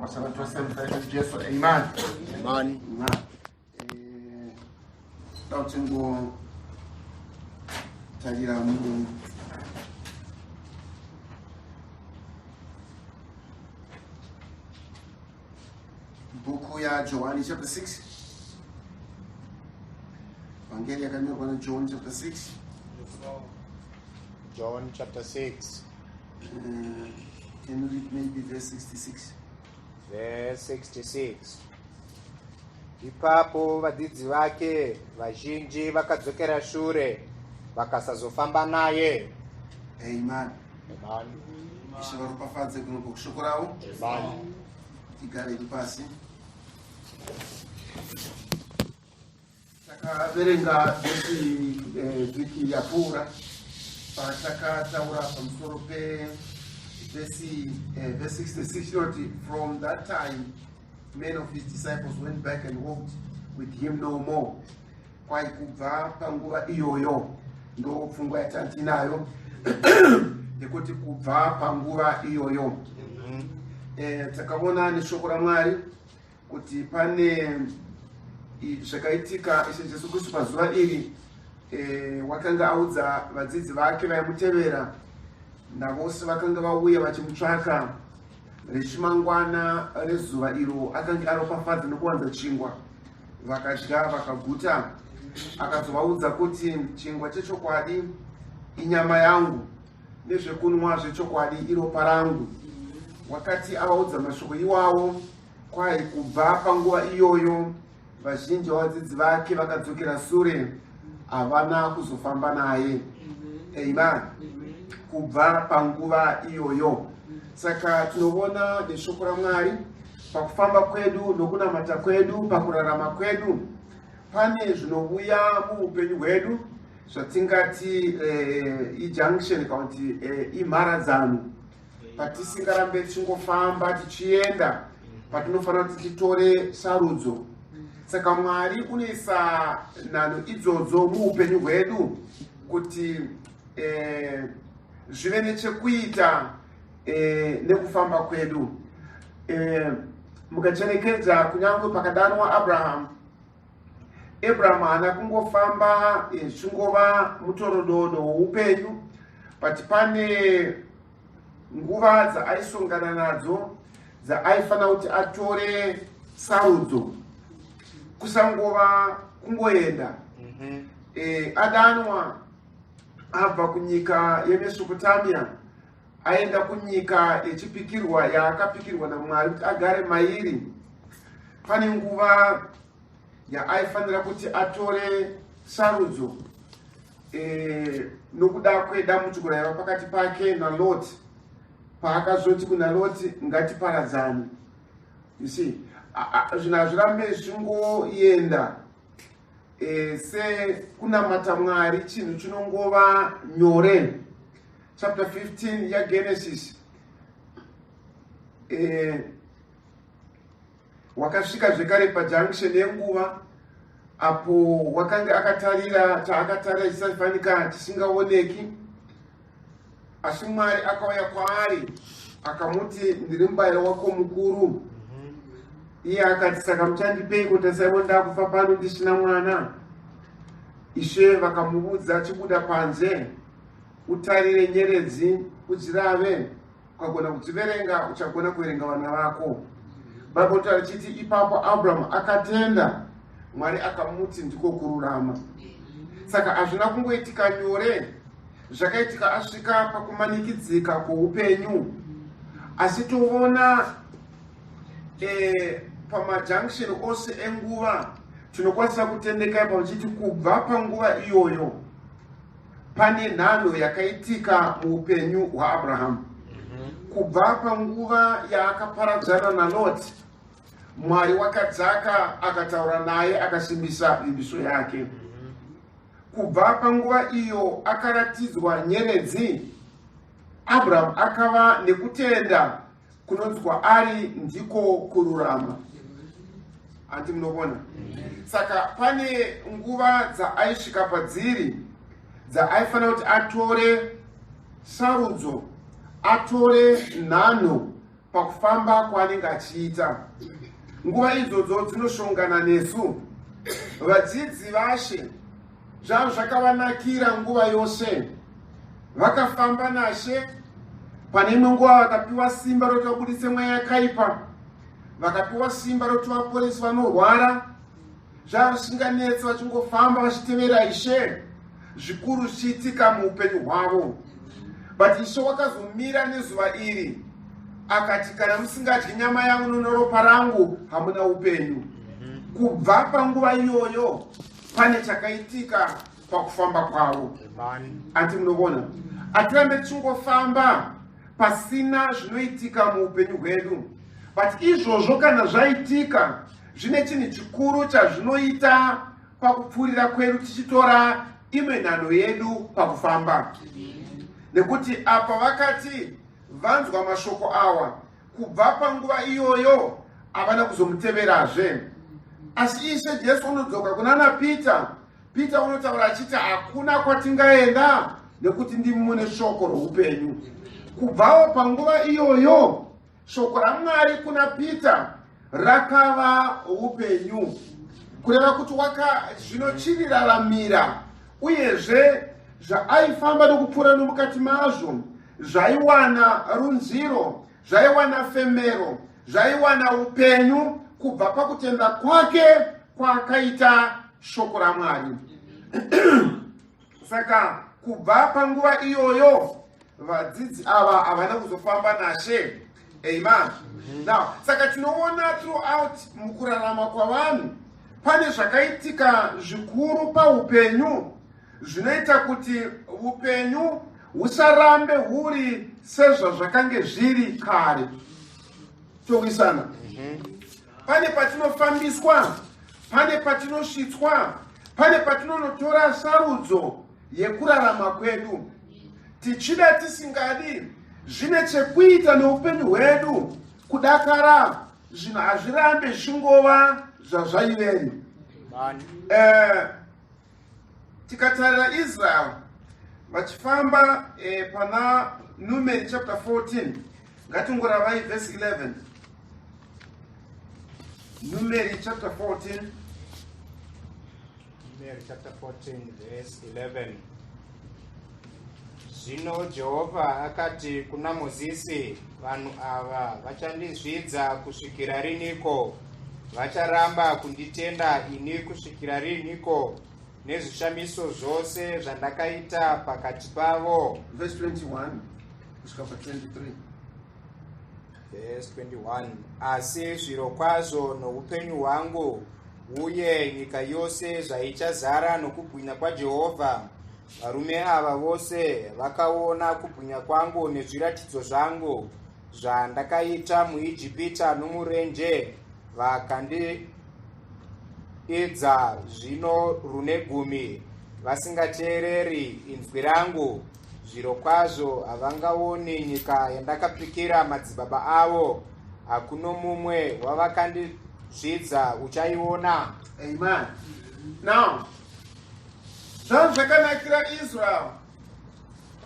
Amen. Amen. Tautingo tajira Mungu. Buku ya John chapter 6. Evangelia kama John chapter 6. John chapter 6. Can you read maybe verse 66? Verse 66. Ipapo vadzidzi vake vazhinji vakadzokera shure vakasazofamba naye. Amen. Amen. Ishivaropafadze kuno kushukurawo. Amen. Tigare pasi. Takaverenga vhiki yapfuura patakataura pamusoro verse 66 inoti, from that time many of his disciples went back and walked with him no more. Kwai kubva panguva iyoyo ndo pfungwa yatinayo yekuti kubva panguva iyoyo. Takaona neshoko raMwari kuti pane zvakaitika Ishe Jesu Kristu pazuva iri. Wakanga audza vadzidzi vake vaimutevera navose vakanga vauya vachimutsvaka. Rechimangwana rezuva iro akanga aropafadza nokuwanza chingwa, vakadya vakaguta. Akazovaudza kuti chingwa chechokwadi inyama yangu, nezvekunwa zvechokwadi iropa rangu. Wakati avaudza mashoko iwawo, kwai kubva panguva iyoyo vazhinji vavadzidzi vake vakadzokera shure, havana kuzofamba naye. Amen. Kubva panguva iyoyo. Saka tinoona neshoko raMwari pakufamba kwedu nokunamata kwedu, pakurarama kwedu, pane zvinouya muupenyu hwedu zvatingati ijunction kana kuti imharadzano, patisingarambe tichingofamba tichienda patinofanira kuti titore sarudzo. Saka Mwari unoisa nhano idzodzo muupenyu hwedu kuti zvive nechekuita nekufamba kwedu. Mukacherekedza kunyange pakadanwa Abraham haana kungofamba chingova mutorododo woupenyu, but pane nguva dzaaisongana nadzo dzaaifanira kuti atore sarudzo, kusangova kungoenda. Adanwa abva kunyika yemesopotamia aenda kunyika yechipikirwa yaakapikirwa naMwari kuti agare mairi. Pane nguva yaaifanira kuti atore sarudzo nokuda kwedambudziko raiva pakati pake naLoti, paakazoti kuna Loti ngatiparadzane. You see, zvinhu hazvirambe zvingoenda sekunamata Mwari chinhu chinongova nyore. Chapter 15 ya Genesis wakasvika zvekare pajunction yenguva apo wakanga akatarira chaakatarira chisafanika chisingaoneki, asi Mwari akauya kwaari akamuti ndiri mubayiro wako mukuru. Iye akati saka muchandipei kuti saivo ndakufa pano ndisina mwana? Ishe vakamuudza achibuda panze, utarire nyeredzi udzirave, ukagona kudziverenga uchagona kuverenga vana vako. Bhaibheri richiti ipapo Abraham akatenda, Mwari akamuti ndiko kururama. Saka hazvina kungoitika nyore, zvakaitika asvika pakumanikidzika kwoupenyu. Asi toona pamajunction ose enguva tinokwanisa kutendeka pachiti kubva panguva iyoyo pane nhano yakaitika muupenyu hwaAbraham. Kubva panguva yaakaparadzana naLoti, Mwari wakadzaka akataura naye akasimbisa vimbiso yake. Kubva panguva iyo akaratidzwa nyeredzi, Abraham akava nekutenda kunonzwa ari ndiko kururama. Anti munobona? Saka pane nguva dzaaisvika padziri dzaaifanira kuti atore sarudzo, atore nhano pakufamba kwaanenge achiita. Nguva idzodzo dzinoshongana nesu vadzidzi vaShe, zvavo zvakavanakira nguva yose. Vakafamba naShe, pane imwe nguva vakapiwa simba roti vabudise mweya yakaipa, vakapiwa simba roti vaporese vanorwara. Zvavo zvisinganetsi vachingofamba vachitevera Ishe, zvikuru zvichiitika muupenyu hwavo. But Ishe wakazomira nezuva iri akati, kana musingadyi nyama yangu neropa rangu hamuna upenyu. Kubva panguva iyoyo pane chakaitika pakufamba kwavo. Ati munoona, hatirambe tichingofamba pasina zvinoitika muupenyu hwedu. But izvozvo kana zvaitika, zvine chinhu chikuru chazvinoita pakupfuurira kwedu tichitora imwe nhano yedu pakufamba. Nekuti apa vakati vanzwa mashoko awa, kubva panguva iyoyo havana kuzomuteverazve. Asi Ishe Jesu unodzoka kunana Pita unotaura achiti hakuna kwatingaenda nekuti ndimi mune shoko roupenyu. Kubvawo panguva iyoyo shoko raMwari kuna Pita rakava upenyu, kureva kuti zvino chiriraramira, uyezve zvaaifamba nokupfuura nomukati mazvo zvaiwana runziro, zvaiwana femero, zvaiwana upenyu kubva pakutenda kwake kwaakaita shoko raMwari. Saka kubva panguva iyoyo vadzidzi ava havana kuzofamba naShe. Amen. Now, saka tinoona throughout mukurarama kwavanhu pane zvakaitika zvikuru paupenyu zvinoita kuti upenyu husarambe huri sezvazvakange zviri kare. Towisana. Pane patinofambiswa, pane patinosvitswa, pane patinonotora sarudzo yekurarama kwedu. Tichida tisingadi, zvine chekuita neupenyu hwedu. Kudakara zvinhu hazvirambe zvingova zvazvaiveri. Tikatarira Israel vachifamba pana Numeri chapter 14, ngatingoravai verse 11. Numeri chapter 14. Numeri chapter 14 verse 11. Zvino Jehovha akati kuna Mozisi, vanhu ava vachandizvidza kusvikira riniko? Vacharamba kunditenda ini kusvikira riniko? Nezvishamiso zvose zvandakaita pakati pavo. Verse 21 kusvika pa 23. Verse 21. Asi zvirokwazvo noupenyu hwangu uye nyika yose zvaichazara nokubwinya kwaJehovha, varume ava vose vakaona kubwinya kwangu nezviratidzo zvangu zvandakaita muIjipita nomurenje, vakandiedza zvino rune gumi, vasingateereri inzwi rangu. Zvirokwazvo havangaoni nyika yandakapikira madzibaba avo, hakuno mumwe wavakandizvidza uchaiona. Amen. Now, zvazvo zvakanakira Israel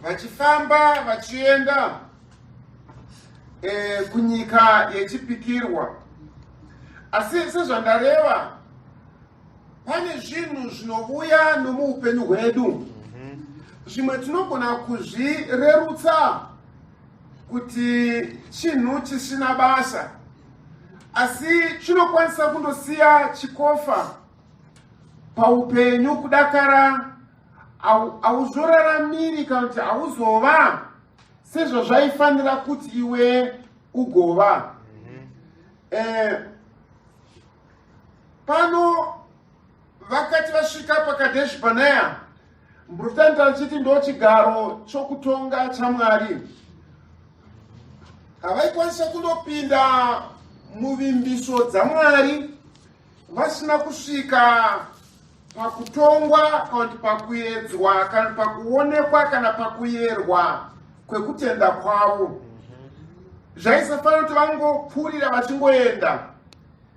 vachifamba vachienda kunyika yechipikirwa. Asi sezvandareva, pane zvinhu zvinouya nomuupenyu hwedu. Zvimwe tinogona kuzvirerutsa kuti chinhu chisina basa, asi chinokwanisa kundosiya chikofa paupenyu. Kudakara hauzoraramiri kana kuti hauzova sezvo zvaifanira kuti iwe ugova. Pano vakati vasvika paKadeshi Barnea, muprofita achiti ndo chigaro chokutonga chaMwari, havaikwanisa kundopinda muvimbiso dzaMwari vasina kusvika pakutongwa kana pakuedzwa kana pakuonekwa kana pakuyerwa kwekutenda kwavo. Zvaisafanira kuti vangopfuurira vachingoenda.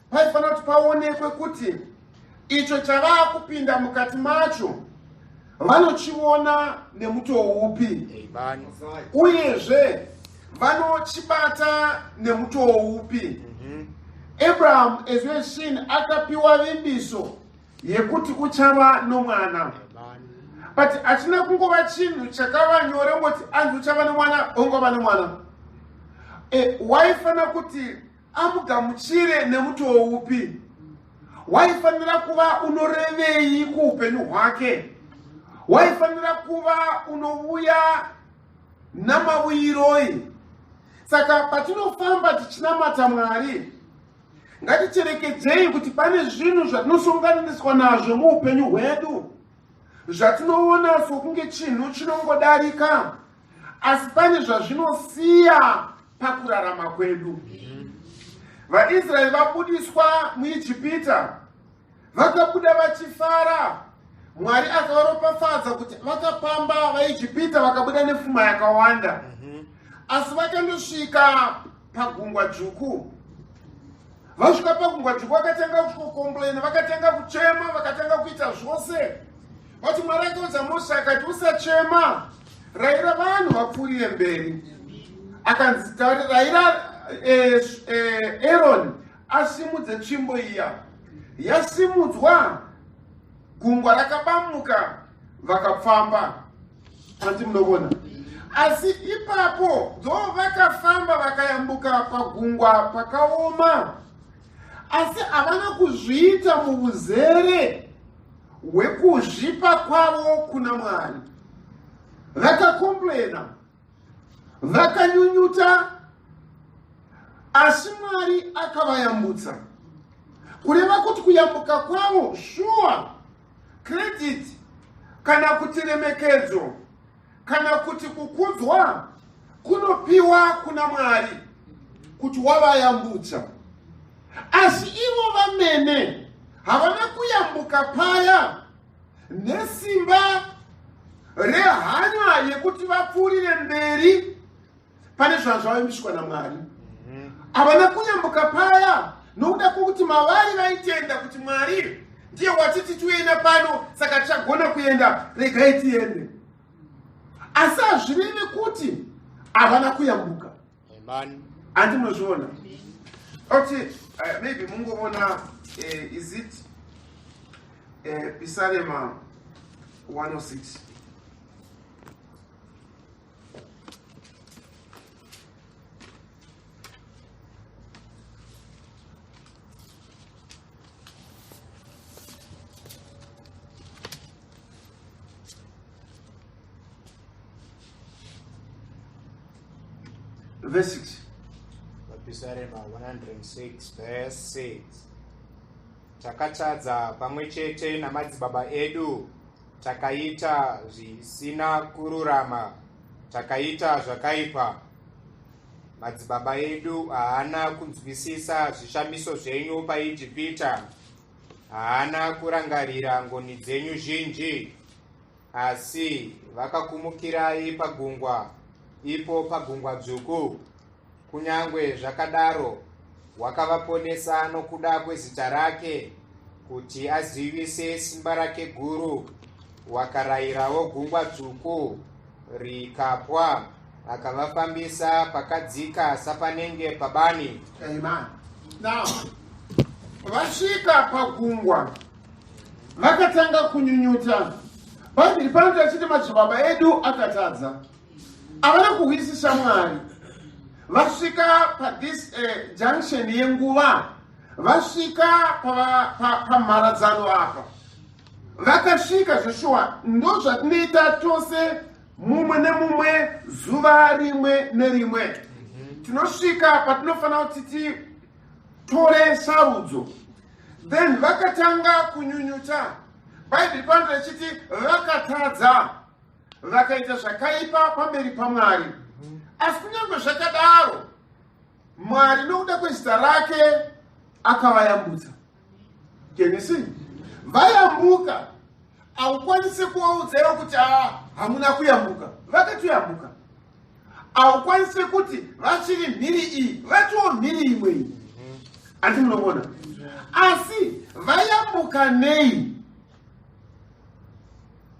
Paifanira kuti paonekwe kuti icho chavaa kupinda mukati macho vanochiona nemutoo upi, uyezve vanochibata nemutoo upi. Abraham ezveshin akapiwa vimbiso yekuti uchava nomwana, but achina kungova chinhu chakava nyore ngoti anzi uchava nomwana ongova nomwana. Waifanira kuti amugamuchire nemutoo upi? Waifanira kuva unorevei kuupenyu hwake? Waifanira kuva unouya namavuyiroi? Saka patinofamba tichinamata Mwari, ngaticherekedzei kuti pane zvinhu zvatinosonganiswa nazvo muupenyu hwedu zvatinoona sokunge chinhu chinongodarika, asi pane zvazvinosiya pakurarama kwedu. VaIsraeri vabudiswa muIjipita, vakabuda vachifara. Mwari akavaropafadza kuti vakapamba vaIjipita vakabuda nepfuma yakawanda. Asi vakandosvika pagungwa dzvuku. Vasvika pagungwa dzvuku vakatanga kukomplaina, vakatanga kuchema, vakatanga kuita zvose. Vati Mwari akaudza Mozisi akati usachema, rayira vanhu vapfuurire mberi. Akanzi rayira Aaron asimudze tsvimbo iya. Yasimudzwa, gungwa rakabamuka, vakafamba. Ati munobona. Asi ipapo ndo vakafamba vakayambuka pagungwa pakaoma. Asi havana kuzviita muuzere hwekuzvipa kwavo kuna Mwari. Vakakomplaina, vakanyunyuta, asi Mwari akavayambutsa. Kureva kuti kuyambuka kwavo, sure, credit, kana kuti remekedzo, kana kuti kukudzwa, kunopiwa kuna Mwari kuti wavayambutsa. Asi ivo vamene havana kuyambuka paya nesimba rehanya yekuti vapfuurire mberi pane zvazvavaimbiswa naMwari. Havana kuyambuka paya nokuda kwokuti mavari vaitenda kuti Mwari ndiye watiti tienda pano, saka tichagona kuenda, regai tiende. Asi hazvirevi kuti havana kuyambuka. Andi munozviona? Okay, maybe mungovona, is it Psalm 106? Verse 6. Psalm 106 verse 6. Takatadza pamwe chete namadzibaba edu, takaita zvisina kururama, takaita zvakaipa. Madzibaba edu haana kunzwisisa zvishamiso zvenyu paIjipita, haana kurangarira ngoni dzenyu zhinji, asi vakakumukirai pagungwa, ipo pagungwa dzvuku. Kunyangwe zvakadaro, wakavaponesa nokuda kwezita rake, kuti azivise simba rake guru. Wakarayirawo gungwa dzvuku rikapwa, akavafambisa pakadzika sapanenge pabani. Amen. Now, vasvika pagungwa, vakatanga kunyunyuta. Bhaibheri panoita achiti madzibaba edu akatadza, havana kuhwisisa Mwari. Vasvika this junction yenguva, vasvika pamharadzano apa, vakasvika zveshuwa. Ndo zvatinoita tose, mumwe nemumwe, zuva rimwe nerimwe. Tinosvika patinofanira kuti titore sarudzo. Then vakatanga kunyunyuta. Bhaibheri panoita achiti vakatadza, vakaita zvakaipa pamberi paMwari. Asi kunyange zvakadaro, Mwari nokuda kwezita rake akavayambutsa. Kenisi, vayambuka, haukwanisi kuvaudzawo kuti hamuna kuyambuka. Vakatoyambuka. Haukwanisi kuti vachiri mhiri iyi, vatiwo mhiri imwe iyi. Andi munobona? Asi vayambuka nei?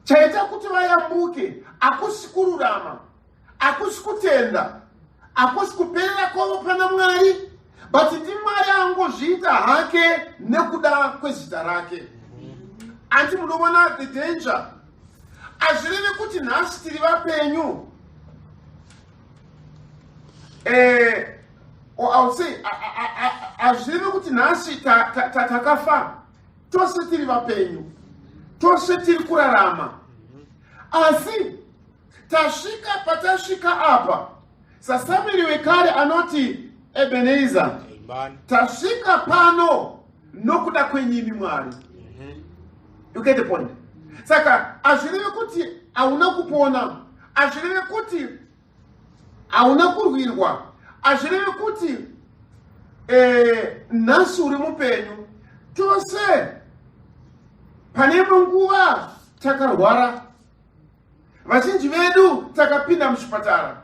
Chaita kuti vayambuke hakusi kururama, hakusi kutenda, Hakusi kuperera kwavo pana Mwari, but ndi Mwari angozviita hake nekuda kwezita rake. Anti munoona the danger. Azvirevi kuti nhasi tiri vapenyu. Or I would say, azvirevi kuti nhasi takafa. Tose tiri vapenyu. Tose tiri kurarama. Asi tasvika patasvika apa. Sasamiri wekare anoti Ebenezer. Tasvika pano nokuda kwenyimi Mwari. You get the point? Saka azvirevi kuti hauna kupona, azvirevi kuti hauna kurwirwa, azvirevi kuti nhasi uri mupenyu. Tose pane nguva takarwara. Vazhinji vedu takapinda muchipatara.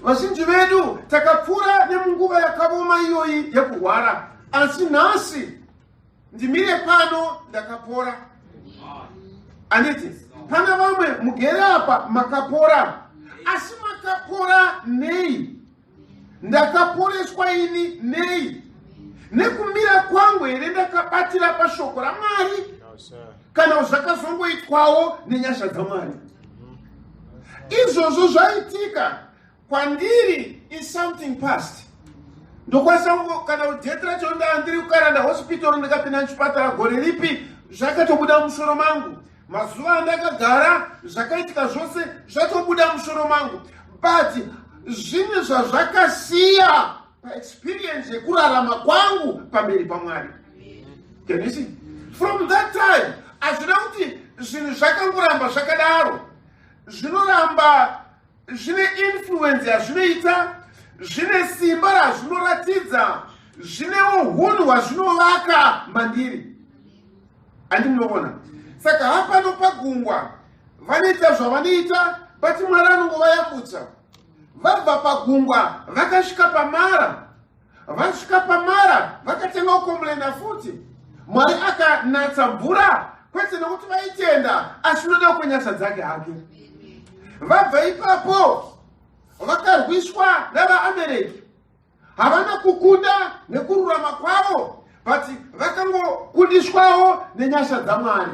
Vazhinji vedu takapfuura nemunguva yakaoma iyoyi yekurwara. Asi nhasi ndimire pano ndakapora. Anditi pana vamwe mugere apa makapora. Asi makapora nei? Ndakaporeswa ini nei? Nekumira kwangu here ndakabatira pashoko raMwari? Kana zvakazongoitwawo nenyasha dzaMwari? Izvozvo zvaitika kwandiri is something past. Ndokwanisa kana udheti racho ndandiri kukaranda hospital ndikapinda muchipatara gore ripi zvakatobuda musoro mangu. Mazuva andakagara zvakaitika zvose zvatobuda musoro mangu. But zvimwe zvazvakasiya paexperience yekurarama kwangu pamberi paMwari. Can you see? From that time, azvina kuti zvinhu zvakangoramba zvakadaro. Zvinoramba zvine influence yazvinoita, zvine simba razvinoratidza, zvinewo hunhu hwazvinovaka mandiri. Andi munoona? Saka hapano pagungwa vanoita zvavanoita, but Mwari anongovayambutsa. Vabva pagungwa vakasvika pamara. Vasvika pamara vakatanga kukombolena futi. Mwari akanatsa mvura, kwete nokuti vaitenda, asi noda kwenyasha dzake hake. Vabva ipapo vakarwiswa navaAmereki. Havana kukunda nekururama kwavo, but vakangokundiswawo nenyasha dzaMwari.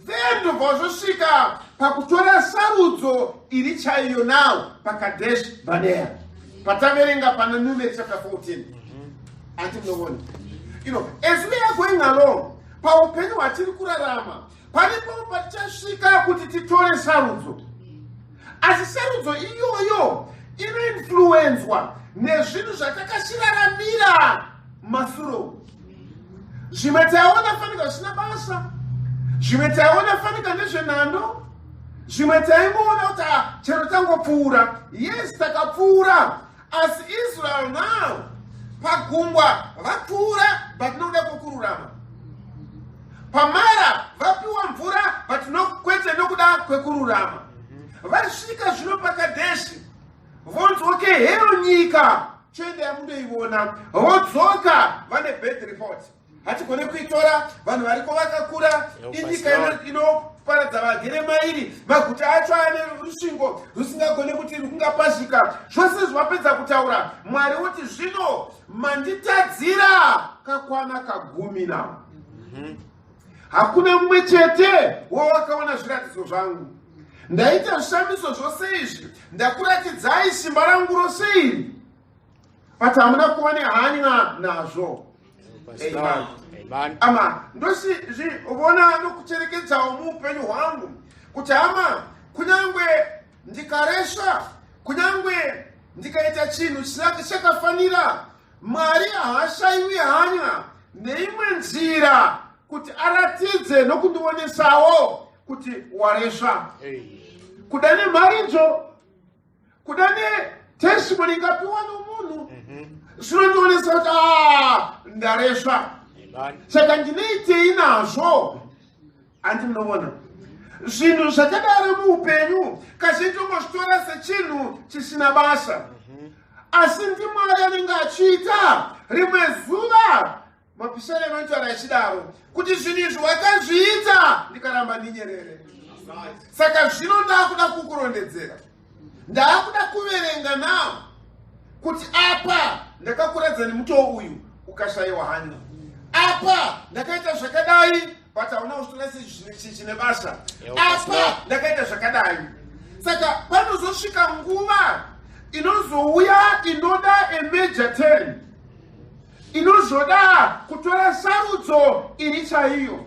Then ndobvazvosvika pakutora sarudzo iri chaiyo nawo paKadesh Barnea. Pataverenga pana Numeri chapter 14. Anti munoona. You know, as we are going along, paupenyu hwatiri kurarama, paripo pachasvika kuti titore sarudzo. Asi sarudzo iyoyo inoinfluenzwa nezvinhu zvatakashiraramira masuro. Zvimwe taiona fanika zvisina basa, zvimwe taiona fanika nezvenhando, zvimwe taingoona kuti chero tangopfuura. Yes, takapfuura. As Israel now, pagungwa vapfuura, but nokuda kwekururama. Pamara vapiwa mvura, but kwete nokuda kwekururama. Vasvika zvino paKadeshi, vodzoke hero nyika, chende yamundoiona, vodzoka vane birth report. Hatigone kuitora, vanhu variko vakakura, inyika inoparadza vagere mairi, maguta acho ane rusvingo rusingagone kuti rungapashika. Zvose zvapedza kutaura, Mwari uti zvino manditadzira kakwana kagumi nawo. Hakuna mumwe chete wawakaona zviratidzo zvangu. Ndaita zvishamiso zvose izvi, ndakuratidzai simba rangu rose iri, but hamuna kuva nehanya nazvo. Amen. Ama ndozvivona nokucherekedzawo muupenyu hwangu kuti hama, kunyangwe ndikaresha, kunyangwe ndikaita chinhu chakafanira, Mwari haashayiwi hanya neimwe nzira kuti aratidze nokundionesawo kuti waresha. Kuda nemharidzo, kuda netestimony ingapiwa nomunhu, zvinondionesa kuti ndaresha. Saka ndinoitei nazvo? Andi munoona, zvinhu zvakadaro muupenyu kazhinji ungozvitora sechinhu chisina basa. Asi ndi Mwari anenge achiita rimwe zuva mapishane anotaura achidaro kuti zvinhu izvi wakazviita ndikaramba ndinyerere. Saka zvinoda kuda kukurondedzera. ndakuda kuverenga nawo kuti apa ndakakuradza nemuto uyu ukashayiwa hanya, apa ndakaita zvakadai but hauna kushonasi chine basa, apa ndakaita zvakadai. Saka panozosvika nguva inozouya inoda a major turn, inozoda kutora sarudzo iri chaiyo.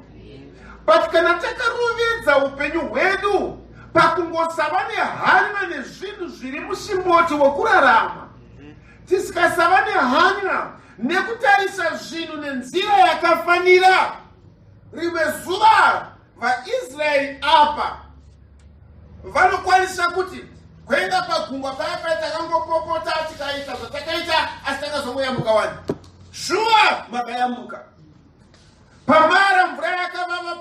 But kana takarovedza upenyu hwedu pakungosava nehanya nezvinhu zviri musimboti wekurarama, tisikasava nehanya nekutarisa zvinhu nenzira yakafanira, rimwe zuva vaIsraeri apa vanokwanisa kuti kuenda pagungwa paya takangopopota tikaita zvatakaita asi takazongoyambuka wani shuwa makayambuka. Pamara mvura yakavava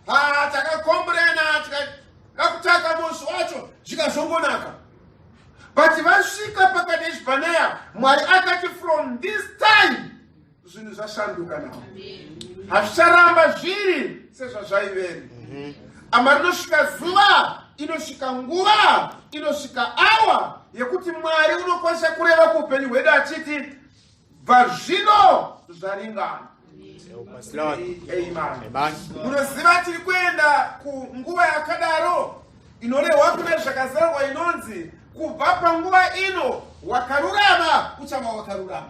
paya takakomborena tikakutaka mosi wacho zvikazongonaka. But vasvika paKadesh Barnea, Mwari akati from this time zvinhu zvashanduka nawo, hazvicharamba zviri sezvazvaiveri. Ama rinosvika zuva, inosvika nguva, inosvika awa yekuti Mwari unokwanisa kureva kuupenyu hwedu achiti bva zvino zvaringana. Amen. Munoziva tiri kuenda kunguva yakadaro inorehwa kuna zvakazarwa inonzi kubva panguva ino wakarurama uchava wakarurama,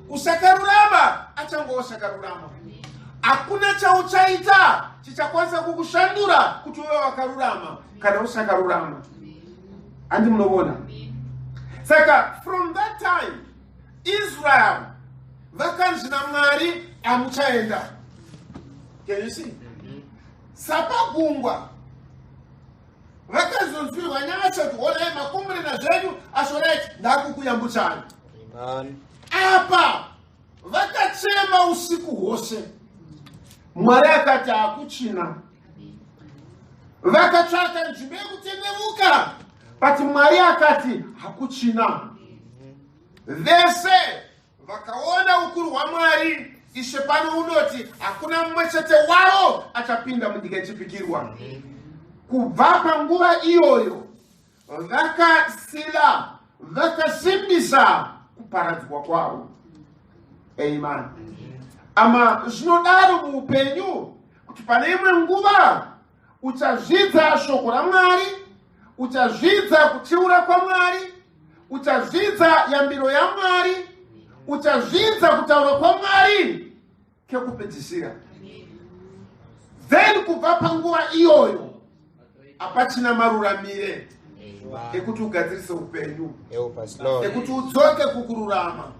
usakarurama achangova sakarurama. Hakuna chauchaita chichakwanisa kukushandura kuti uve wakarurama kana usakarurama. Andi munoona? Saka from that time Israel vakanzi naMwari amuchaenda. Can you see? Sapagungwa vakazonzwirwa nyasha kuti honai makomborena zvedu ashoreti ndakukuyambutsani. Apa vakachema usiku hwose, Mwari akati hakuchina. Vakatsvaka nzvimbo yekutendevuka, but Mwari akati hakuchina. Vese vakaona ukuru hwaMwari. Ishe pano unoti hakuna mumwe chete wavo achapinda munyika ichipikirwa. Kubva panguva iyoyo vakasila, vakasimbisa kuparadzwa kwavo. Amen. Ama zvinodaro muupenyu kuti pane imwe nguva uchazvidza shoko raMwari, uchazvidza kutsiura kwaMwari, uchazvidza yambiro yaMwari, uchazvidza kutaura kwaMwari kekupedzisira. Then kubva panguva iyoyo hapachina maruramire ekuti ugadzirise upenyu, ekuti udzoke kukururama,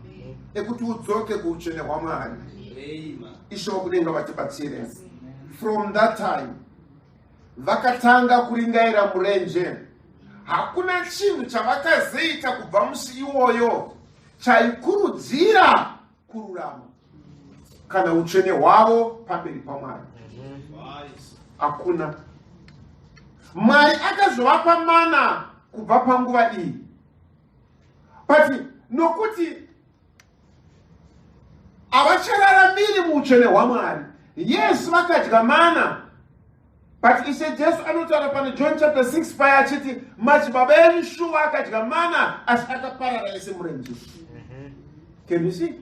ekuti udzoke kuutsvene hwaMwari. Ishe wakudenga vatibatsire. From that time vakatanga kuringaira murenje. Hakuna chinhu chavakazoita kubva musi iwoyo chaikurudzira kururama kana utsvene hwavo pamberi paMwari. Hakuna. Mwari akazovapa mana kubva panguva iyi, but nokuti havachararamiri muutsvene hwaMwari. Yesu vakadya mana, but Ishe Jesu anotaura pana John chapter 6 paya achiti madzibaba enyu shuva akadya mana asi akaparara ese murenje. Can you see?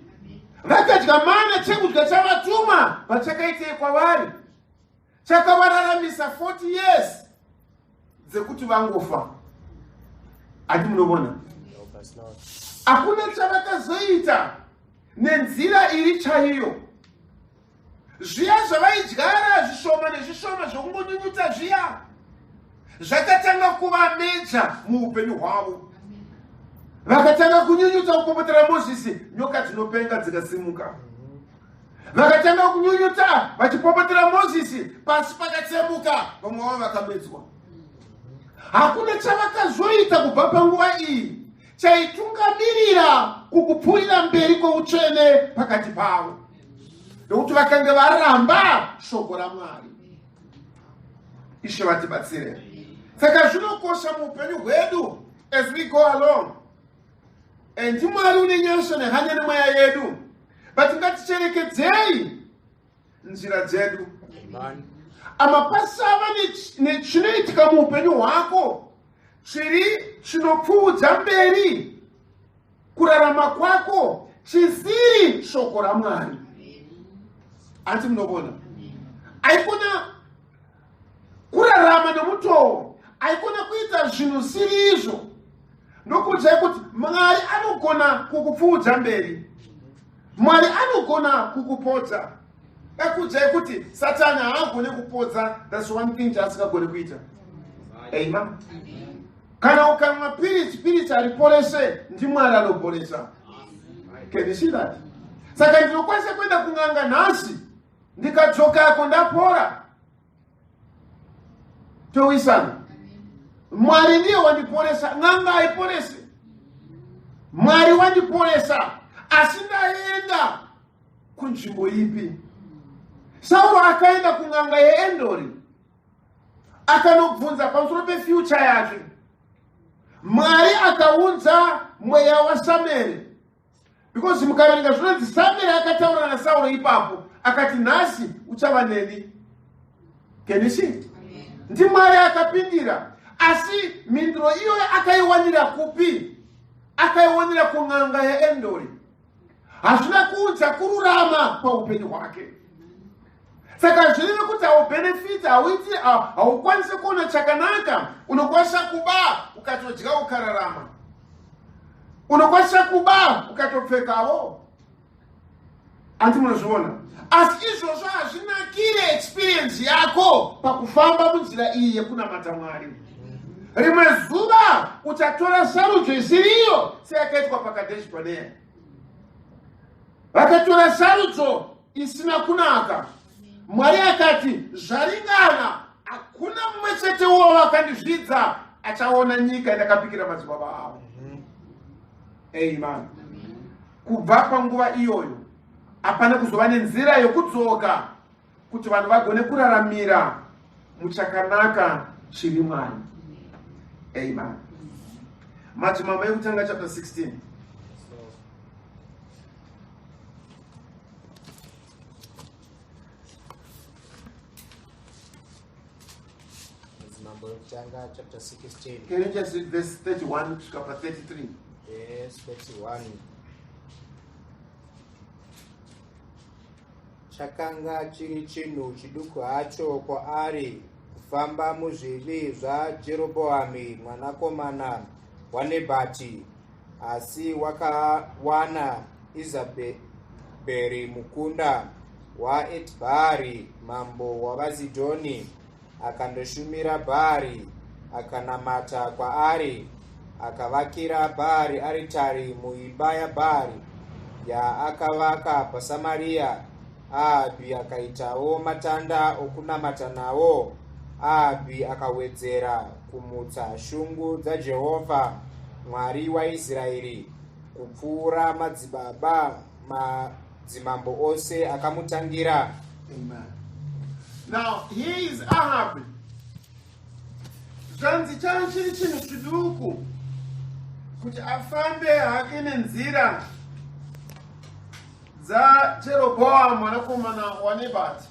Vakadya mana, chekudya chavatuma vachakaitei kwavari chakavararamisa 40 years dzekuti vangofa. Ati munoona? Hakuna chavakazoita nenzira iri chaiyo. Zviya zvavaidyara zvishoma nezvishoma zvokungonyunyuta zviya zvakatanga kuva meja muupenyu hwavo. Vakatanga kunyunyuta kupopotera Mozisi, nyoka dzinopenga dzikasimuka. Vakatanga kunyunyuta vachipopotera Mozisi, pasi pakatsemuka, vamwe vavo vakamedzwa. Hakuna chavakazoita kubva panguva iyi chaitungamirira kukupfuurira mberi kwoutsvene pakati pavo, nokuti vakanga varamba shoko raMwari. Ishe vatibatsire. Saka zvinokosha muupenyu hwedu as we go along. And Mwari une nyasha nehanya nemweya yedu, but ngaticherechedzei nzira dzedu. Ama pasava nechinoitika muupenyu hwako chiri chinopfuudza mberi kurarama kwako chisiri shoko raMwari. Ati munobona, aikona kurarama nomutoo, aikona kuita zvinhu siri izvo, ndokudzai kuti Mwari anogona kukupfuudza mberi, Mwari anogona kukupodza. Akudzai kuti Satani haagone kupodza. That's one thing chaasikagone kuita. Amen. Kana ukamwa piriti ariporese, ndiMwari anoporesa. Can you see that? Saka ndinokwanisa kuenda kung'anga nhasi ndikadzokako ndapora. Towisana. Mwari ndiye wandiporesa, ng'anga haiporese. Mwari wandiporesa, asi ndaenda kunzvimbo ipi? Sauro akaenda kung'anga yeEndori, akanobvunza pamusoro pefuture yake. Mwari akaudza mweya waSamueri, because mukaverenga zvinonzi Samueri akataura naSauro ipapo akati nhasi uchava neni. Can you see? NdiMwari akapindira, asi mhinduro iyoyo akaiwanira kupi? Akaiwanira kung'anga yeEndori. Hazvina kuudza kururama paupenyu hwake. Saka zvireve kuti haubenefit, haukwanise kuona chakanaka. Unokwanisa kuba ukatodya ukararama, unokwanisa kuba ukatopfekawo. Anti munozviona? Asi izvozvo hazvinakire experience yako pakufamba munzira iyi yekunamata Mwari. Rimwe zuva uchatora sarudzo isiriyo seyakaitwa paKadeshi Barnea. Vakatora sarudzo isina kunaka. Mwari akati zvaringana, hakuna mumwe chete wavo vakandizvidza achaona nyika yandakapikira madzibaba avo. Amen. Kubva panguva iyoyo hapana kuzova nenzira yokudzoka kuti vanhu vagone kuraramira muchakanaka chiri Mwari. Amen. Madzimambo ekutanga chapter 16. Chapter 16. Can you just read verse 31 to chapter 33? Yes, 31. Chakanga chiri chinhu chiduku hacho kwaari kufamba muzvivi zvaJerobhoamu mwanakomana waNebhati, asi wakawana Izabheri mukunda waEtibhaari mambo wavaZidhoni, akandoshumira Bhaari, akanamata kwaari, akavakira Bhaari aritari muimba yaBhaari yaakavaka paSamaria. Ahabhi akaitawo matanda okunamata nawo. Ahabhi akawedzera kumutsa shungu dzaJehovha Mwari waIsraeri kupfuura madzimambo ose akamutangira. Amen. Now, here is Ahab. Zvanzi changa chiri chinhu chiduku kuti afambe hake nenzira dzaJerobhoamu mwanakomana waNebhati.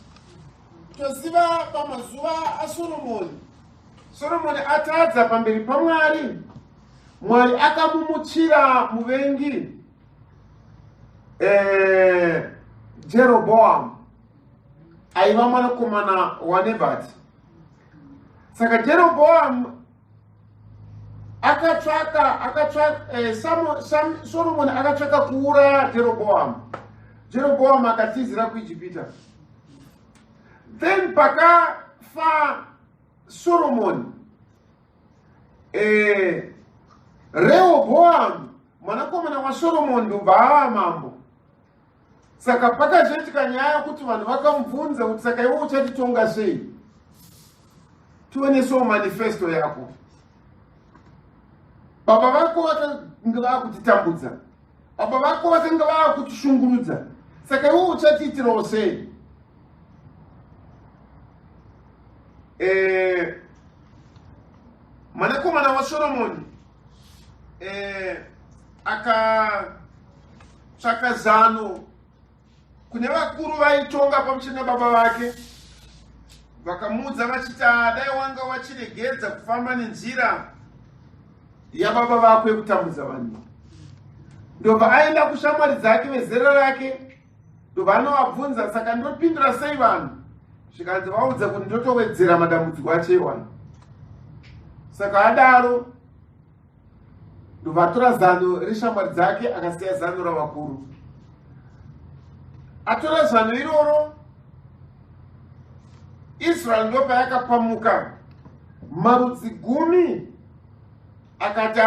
Toziva pamazuva aSoromoni, Soromoni atadza pamberi paMwari, Mwari akamumutsira muvengi Jerobhoamu aiva mwanakomana waNebhati. Saka Jerobhoamu Soromoni akatsvaka kuuraya Jerobhoamu. Jerobhoamu akatizira kuIjipita. Then pakafa Soromoni, Rehobhoamu mwanakomana waSoromoni ndobva ava mambo. Saka pakazoitika nyaya kuti vanhu vakamubvunza kuti saka iwe uchatitonga sei? Tionesewo manifesto yako. Baba vako vakanga vakutitambudza, baba vako vakanga vakutishungurudza, saka iwe uchatiitirawo sei? Mwanakomana waSoromoni akatsvaka zano kune vakuru vaitonga pamusoro baba vake, vakamuudza vachiti dai wanga wachiregedza kufamba nenzira yababa vakwe kutambudza vanhu. Ndobva aenda kushamwari dzake vezera rake, ndobva anovabvunza, saka ndopindura sei vanhu? Zvikanzi vaudza kuti ndotowedzera madambudziko acho iwana. Saka adaro ndobva atora zano reshamwari dzake akasiya zano ravakuru. Atora zano iroro, Israel ndopa yakapamuka marudzi 10 akati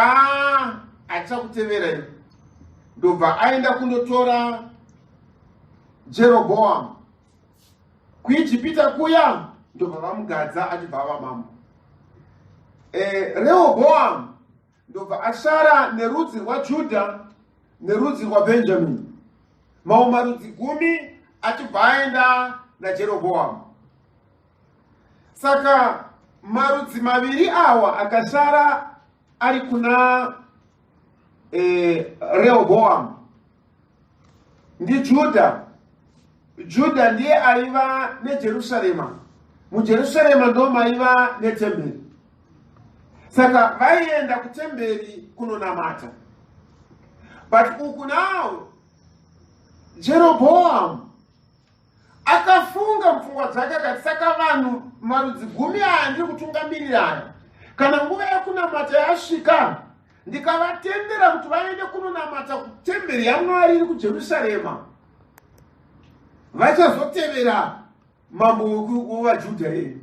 achakutevera iwe. Ndobva aenda kundotora Jeroboam kuIjipita kuya, ndobva vamugadza achibva ava mambo. Rehoboam ndobva ashara nerudzi rwaJudha nerudzi rwaBhenjamini. Mamwe marudzi 10 achibva aenda naJeroboam. Saka marudzi maviri awa akashara ari kuna Rehoboam ndi Judha. Judha ndiye aiva neJerusarema. MuJerusarema ndo maiva netemberi. Saka vaienda kutemberi kunonamata. But uku nawo Jeroboam akafunga mfungwa dzake akati, saka vanhu marudzi 10 aya ndiri kutungamirira, kana nguva yekunamata yasvika ndikavatendera kuti vaende kunonamata kutemberi yaMwari iri kuJerusarema, vachazotevera mambo wavaJudha here,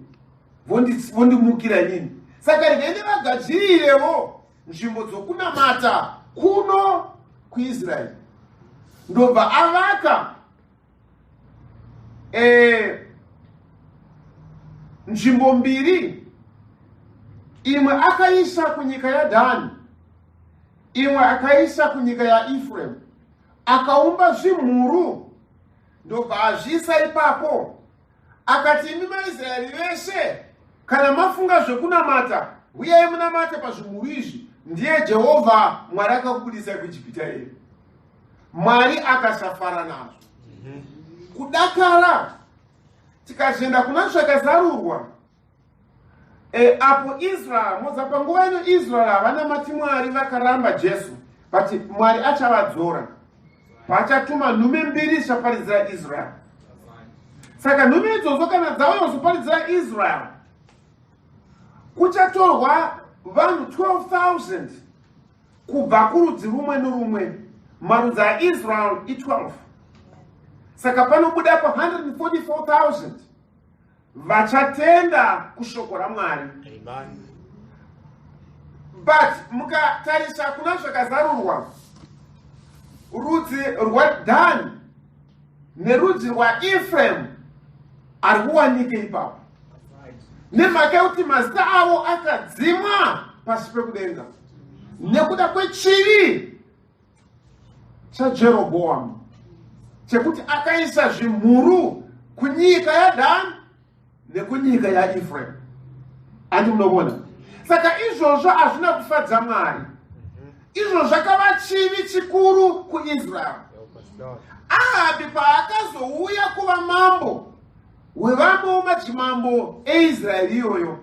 vondimukira nini? Saka regaende vagadzirirewo nzvimbo dzokunamata kuno kuIsraeri. Ndobva avaka nzvimbo 2, imwe akaisa kunyika yaDhani, imwe akaisa kunyika yaEfraim, akaumba zvimhuru ndobva azviisa ipapo. Akati, imi vaIsraeri veshe, kana mafunga zvekunamata, uyai munamate pazvimhuru izvi, ndiye Jehovha Mwari akakubudisa kuIjipita here. Mwari akasafara nazvo. Kudakara tikaenda kuna zvakazarurwa apo Israel, moza panguva ino Israel havanamati Mwari, vakaramba Jesu, but Mwari achavadzora paachatuma nhume 2 dzaparidzira Israel. Saka nhume idzodzo kana dzauya kuzoparidzira Israel, kuchatorwa vanhu 12,000 kubva kurudzi rumwe norumwe. Marudzi aIsrael i12. Saka panobuda pa 144,000 vachatenda kushoko raMwari. But mukatarisa kuna zvakazarurwa, rudzi rwaDhani nerudzi rwaEfraim ari kuwanika ipapo, nemhaka yekuti mazita avo akadzimwa pasi pekudenga nekuda kwechivi chaJeroboam chekuti akaisa zvimhuru kunyika yaDhani nekunyika yaEfraim. Andi munobona? Saka izvozvo hazvina kufadza Mwari. Izvo zvakava chivi chikuru kuIsrael. Ahabhi paakazouya kuva mambo wevamwe madzimambo eIsraeri iyoyo,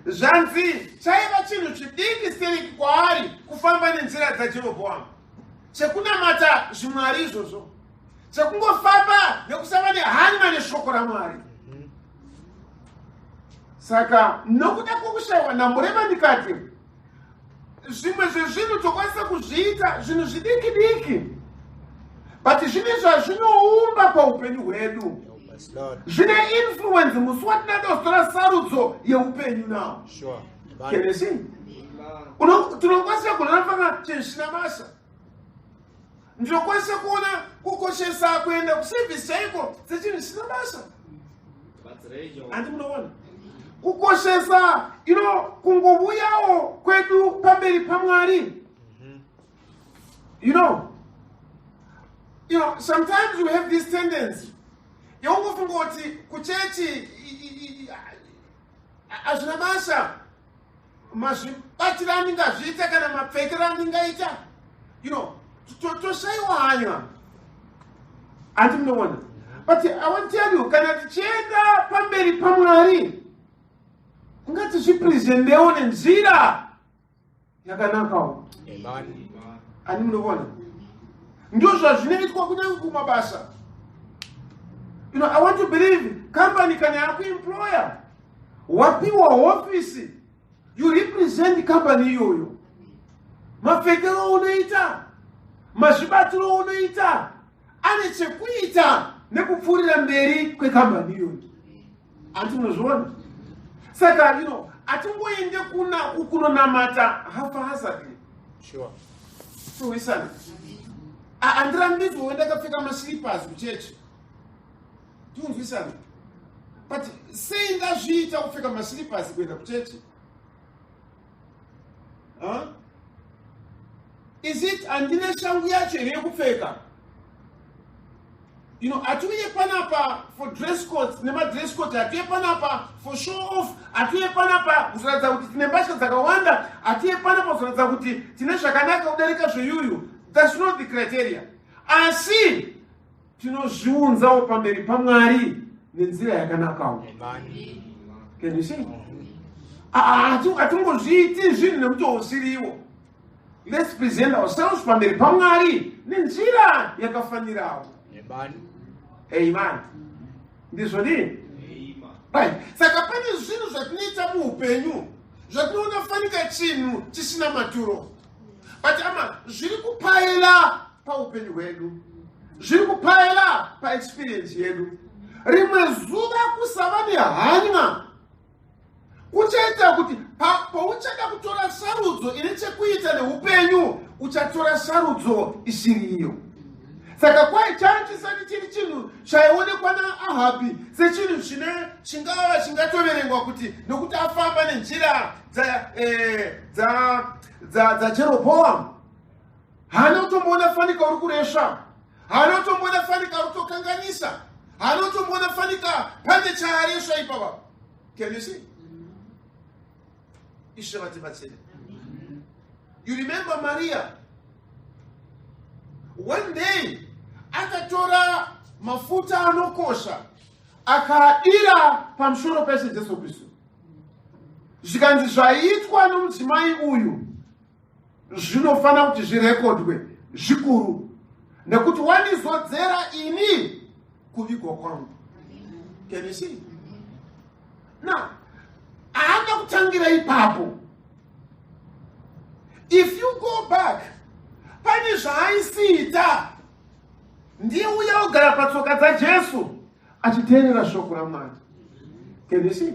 zvanzi chaiva chinhu chidiki seriki kwaari kufamba nenzira dzaJerobhoamu, chekunamata zvimwari izvozvo, chekungofamba nekusava nehanya neshoko raMwari. Saka nokuda kwokushayiwa ndamboreva ndikati zvimwe zvezvinhu tokwanisa kuzviita zvinhu zvidiki diki, but zvine zvazvinoumba paupenyu hwedu, zvine influence musi watinadostora sarudzo yeupenyu nawo. Kenesi tinokwanisa kuona fanga chinhu chisina masa, ndinokwanisa kuona kukoshesa kuenda kuservice chaiko sechinhu chisina masa. Andi munoona kukoshesa kungovuyawo kwedu pamberi paMwari. Sometimes we have this tendency yokungofunga kuti kuchechi hazvina basa, mazvibatira andingazviita kana mapfekero andingaita, toshayiwa hanya. Andi munoona? But I want to tell you, kana tichienda pamberi paMwari, ngati zviprezendewo nenzira yakanakawo. Amen. Ani munovona? Ndio zvinoitwa kunyange kumabasa. You know, I want to believe company kana yakuemployer. Wapiwa office. You represent company iyoyo. Mapfekero unoita. Mazvibatiro unoita. Ane chekuita nekupfuurira mberi kwekambani iyoyo. Anti munozviona? Saka, you know, atingoende kunonamata haphazardly. Sure. So listen. Andirambidzwe wenda kapfeka maslippers kuchechi. Tunzwisana. But sei ndazviita kupfeka maslippers kuenda kuchechi? Huh? Is it andine shangu yacho here kupfeka? You know, atuye panapa for dress codes, nema dress code, atuye panapa for show off, atuye panapa kuzoradza kuti tine mbasha dzakawanda, atuye panapa kuzoradza kuti tine zvakanaka kudarika zveyuyu. That's not the criteria. Asi tinozviunzawo pamberi paMwari nenzira yakanakawo. Can you see? Atungozviiti zvinhu nemutowo usiriwo. Let's present ourselves pamberi paMwari nenzira yakafanirawo. Amen. Ndizvo ndi? Right. Saka pane zvinhu zvatinoita muupenyu zvatinofanika chinhu chisina maturo. But zviri kupaila paupenyu hwedu. Zviri kupaila paexperience yedu. Rimwe zuva kusava nehanya kuchaita kuti pauchada kutora sarudzo ine chekuita neupenyu uchatora sarudzo isiriyo. Saka kwai chisati chiri chinhu chaionekwa naAhabhi sechinhu chingatoverengwa kuti nokuti afamba nenjira dzaJerobhoamu. Haana kutomboona fanika uri kuresva. Haana kutomboona fanika uri kutokanganisa. Haana kutomboona fanika pane chaaresva ipapa. Can you see? Ishe vatibatsire. You remember Maria? One day, akatora mafuta anokosha, akaadira pamusoro pese Jesu Kristu. Zvikanzi zvaitwa nomudzimai uyu, zvinofana kuti zvirekodwe zvikuru, nekuti wandizodzera ini kuvigwa kwangu. Can you see? Now, haana kutangira ipapo. If you go back, pane zvaaisiita, ndiye uya ogara patsoka dzaJesu achiteerera shoko raMwari. Can you see?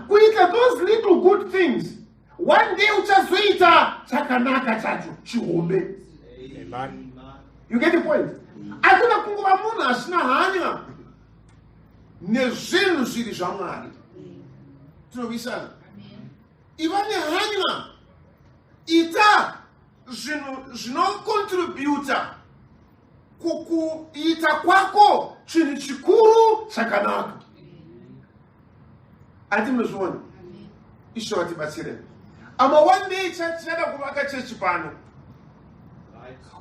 Kuita those little good things, one day uchazoita chakanaka chacho chihombe. Amen. You get the point? Hakuna kunguva munhu asina hanya nezvinhu zviri zvaMwari. Tinovisana. Iva nehanya. Ita zvinhu zvinokontributa kukuita kwako chinhu chikuru chakanaka. Ati munozviona? Ishe vatibatsire. One day tichada kuvaka chechi pano.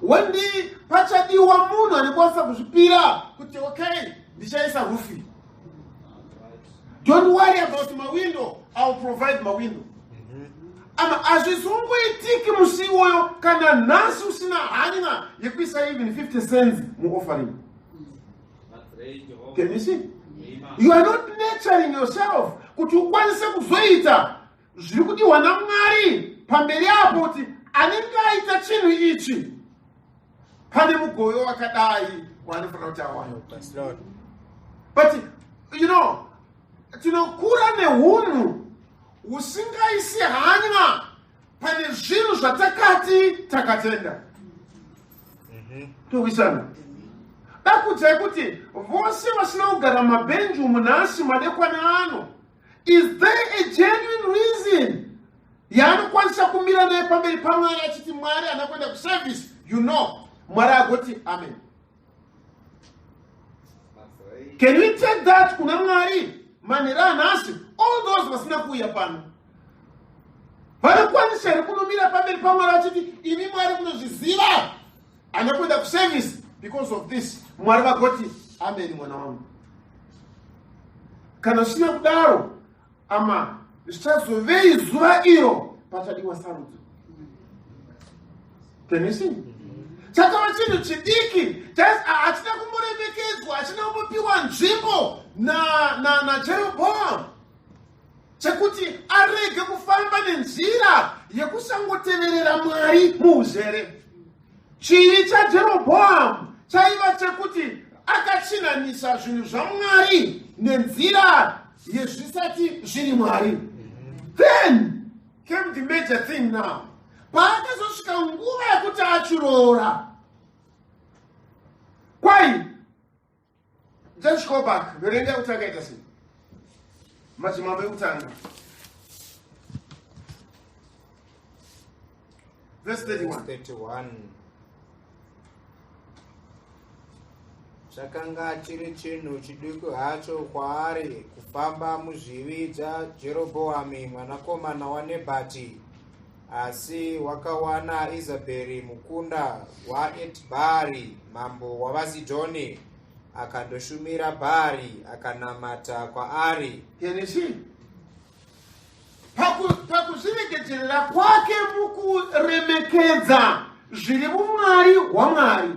One day pachadiwa munhu anokwanisa kuzvipira kuti okay, ndichaisa rufi. Don't worry about my window, I'll provide my window. Azvizongoitiki musi iwoyo kana nhasi usina hanya yekuisa even 50 cents muoffering. Can you see? You are not nurturing yourself kuti ukwanise kuzoita zviri kudiwa naMwari pamberi apo kuti anenge aita chinhu ichi pane mugoyo wakadai wanofana kuti awayo. But you know, tinokura nehunhu usingaisi hanya pane zvinhu zvatakati takatenda. Tovisana. Dakudzai kuti vose vasina kugara mabhenji umunhasi madekwana ano, is there a genuine reason yaanokwanisa kumira naye pamberi paMwari achiti Mwari anakwenda kuservice? You know, Mwari agoti amen. Can we take that kuna Mwari? Manera nasi, all those vasina kuuya pano. Vanokwanisa here kunomira pamberi paMwari achiti imi Mwari munozviziva anakwenda kuservice because of this. Mwari vagoti amen mwana wangu. Kana zvisina kudaro, zvichazovei zuva iro pachadiwa sarudzo. Can you see? Chakava chinhu chidiki hachina kumboremekedzwa, hachina kumbopiwa nzvimbo na Jeroboam chekuti arege kufamba nenzira yekusangoteverera Mwari muuzere. Chivi chaJeroboam chaiva chekuti akachinanisa zvinhu zvaMwari nenzira yezvisati zviri Mwari. Then came the major thing now. Paakazosvika nguva yekuti achiroora. Kwai, just go back. Verenga kutanga ita sei. Madzimambo ekutanga. Verse 31. Chakanga chiri chinhu chiduku hacho kwaari kufamba muzvivi zvaJerobhoami mwanakomana waNebhati, asi wakawana Izabheri mukunda waEtibhaari mambo wavaZidhoni, akandoshumira Bhaari akanamata kwaari. Yenisi pakuzviregedzerera kwake mukuremekedza zviri mumwari hwaMwari,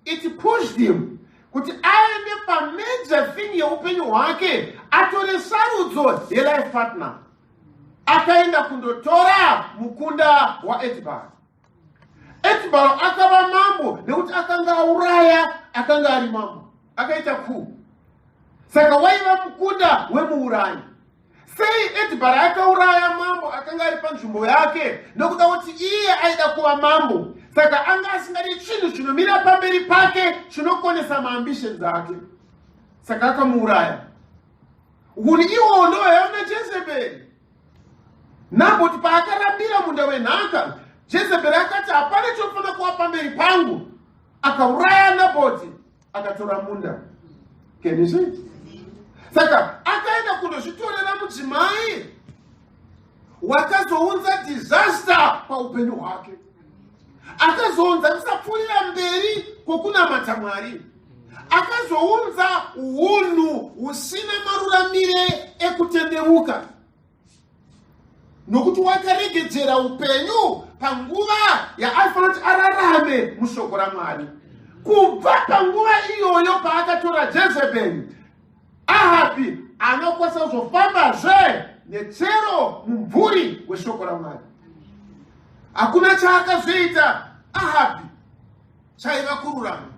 it pushed him kuti aende pamajor thing yeupenyu hwake, atore sarudzo yelife partner. Akaenda kundotora mukunda waEtibhaari. Etibhaari akava mambo nekuti akanga auraya akanga ari mambo, akaita kuu. Saka waiva mukunda wemuurayi. Sei Etibhaari akauraya mambo akanga ari panzvimbo yake nokuda kuti iye aida kuva mambo. Saka anga asingadi chinhu chinomira pamberi pake chinokonesa maambitions ake. Saka akamuuraya. Huni iwo ndo yaona Jezebheri. Naboti paakarambira munda wenhaka, Jezebheri akati hapana chofana kuva pamberi pangu, akauraya Naboti akatora munda. Can you see? Saka akaenda kundozvitorera mudzimai wakazounza disaster paupenyu hwake. Akazounza kusapfuurira mberi kwokunamata Mwari. Akazounza unhu husina maruramire ekutendeuka. Nokuti wakaregedzera upenyu panguva yaaifanira kuti ararame mushoko raMwari. Kubva panguva iyoyo paakatora Jezebheri, Ahabi anokwanisa kuzofambazve nechero mumvuri weshoko raMwari. Hakuna chaakazoita Ahabi chaiva kururama.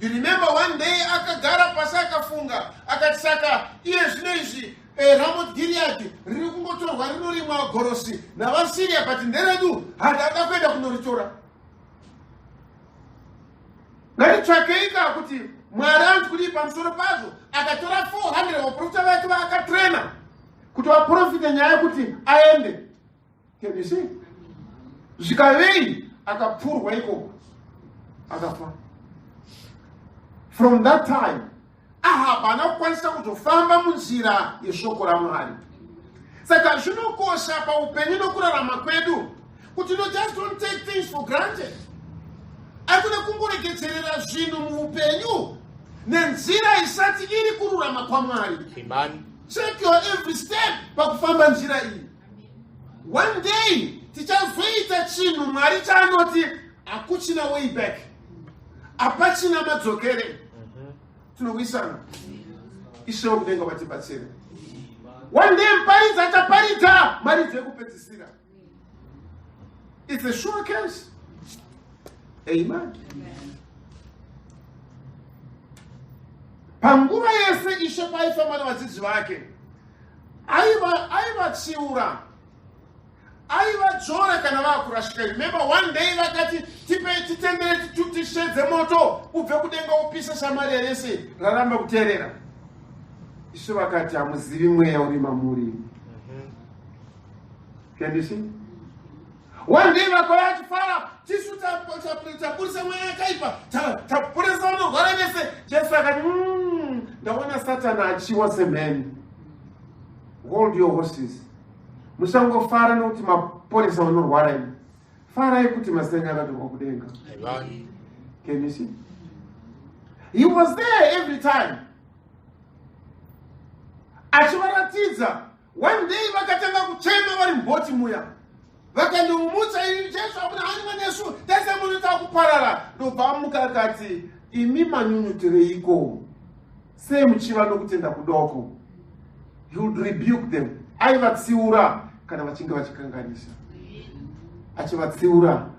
You remember one day akagara pasi akafunga akati saka iye zvino izvi Ramoth Gilead riri kungotorwa rinorimwa gorosi navaSiria, but nderedu hadada kuenda kunoritora. Ngatitsvakeika kuti Mwari anzi kuri pamusoro pazvo, akatora 400 vaprofita vake vaakatrena kuti vaprofite nyaya kuti aende. Can you see? Zvikavei akapfurwa ikoko akafa. From that time Ahab anokwanisa kuzofamba munzira yeshoko raMwari. Saka zvinokosha paupenyu nokurarama kwedu kuti just don't take things for granted. Hakuna kungoregedzerera zvinhu muupenyu nenzira isati iri kururama kwaMwari. Amen. Check your every step pakufamba nzira iyi. One day tichazoita chinhu Mwari chaanoti hakuchina way back, hapachina madzokere. Tinowisana. Ishe wokudenga vatibatsire. One day muparidzi achaparidza maridzi ekupedzisira. It's a sure case. Amen. Panguva yese Ishe paifamba navadzidzi vake, aivatsiura, aivadzora kana vaakurashika. Remember one day vakati titendere tishedze moto ubve kudenga upise Samaria rese raramba kuteerera. Ishe vakati hamuzivi mweya uri mamuri. Can you see? One day vakauya achifara, tisu tapurisa mweya yakaipa, tapurisa vanorwara vese. Jesu akati ndaona Satani achiwa semheni. Hold your horses. Musangofara nokuti maporesa vanorwara imi. Farai kuti masenga akatorwa kudenga. Can you see? He was there every time. Achivaratidza. One day vakatanga kuchema vari mboti muya. vakandomumutsa Jesu akuna hanyuma nesu tese munhu takuparara ndobva amuka akati imi manyunyutireiko sei muchiva nokutenda kudoko. He would rebuke them. Aivatsiura kana vachinge vachikanganisa. Achivatsiura.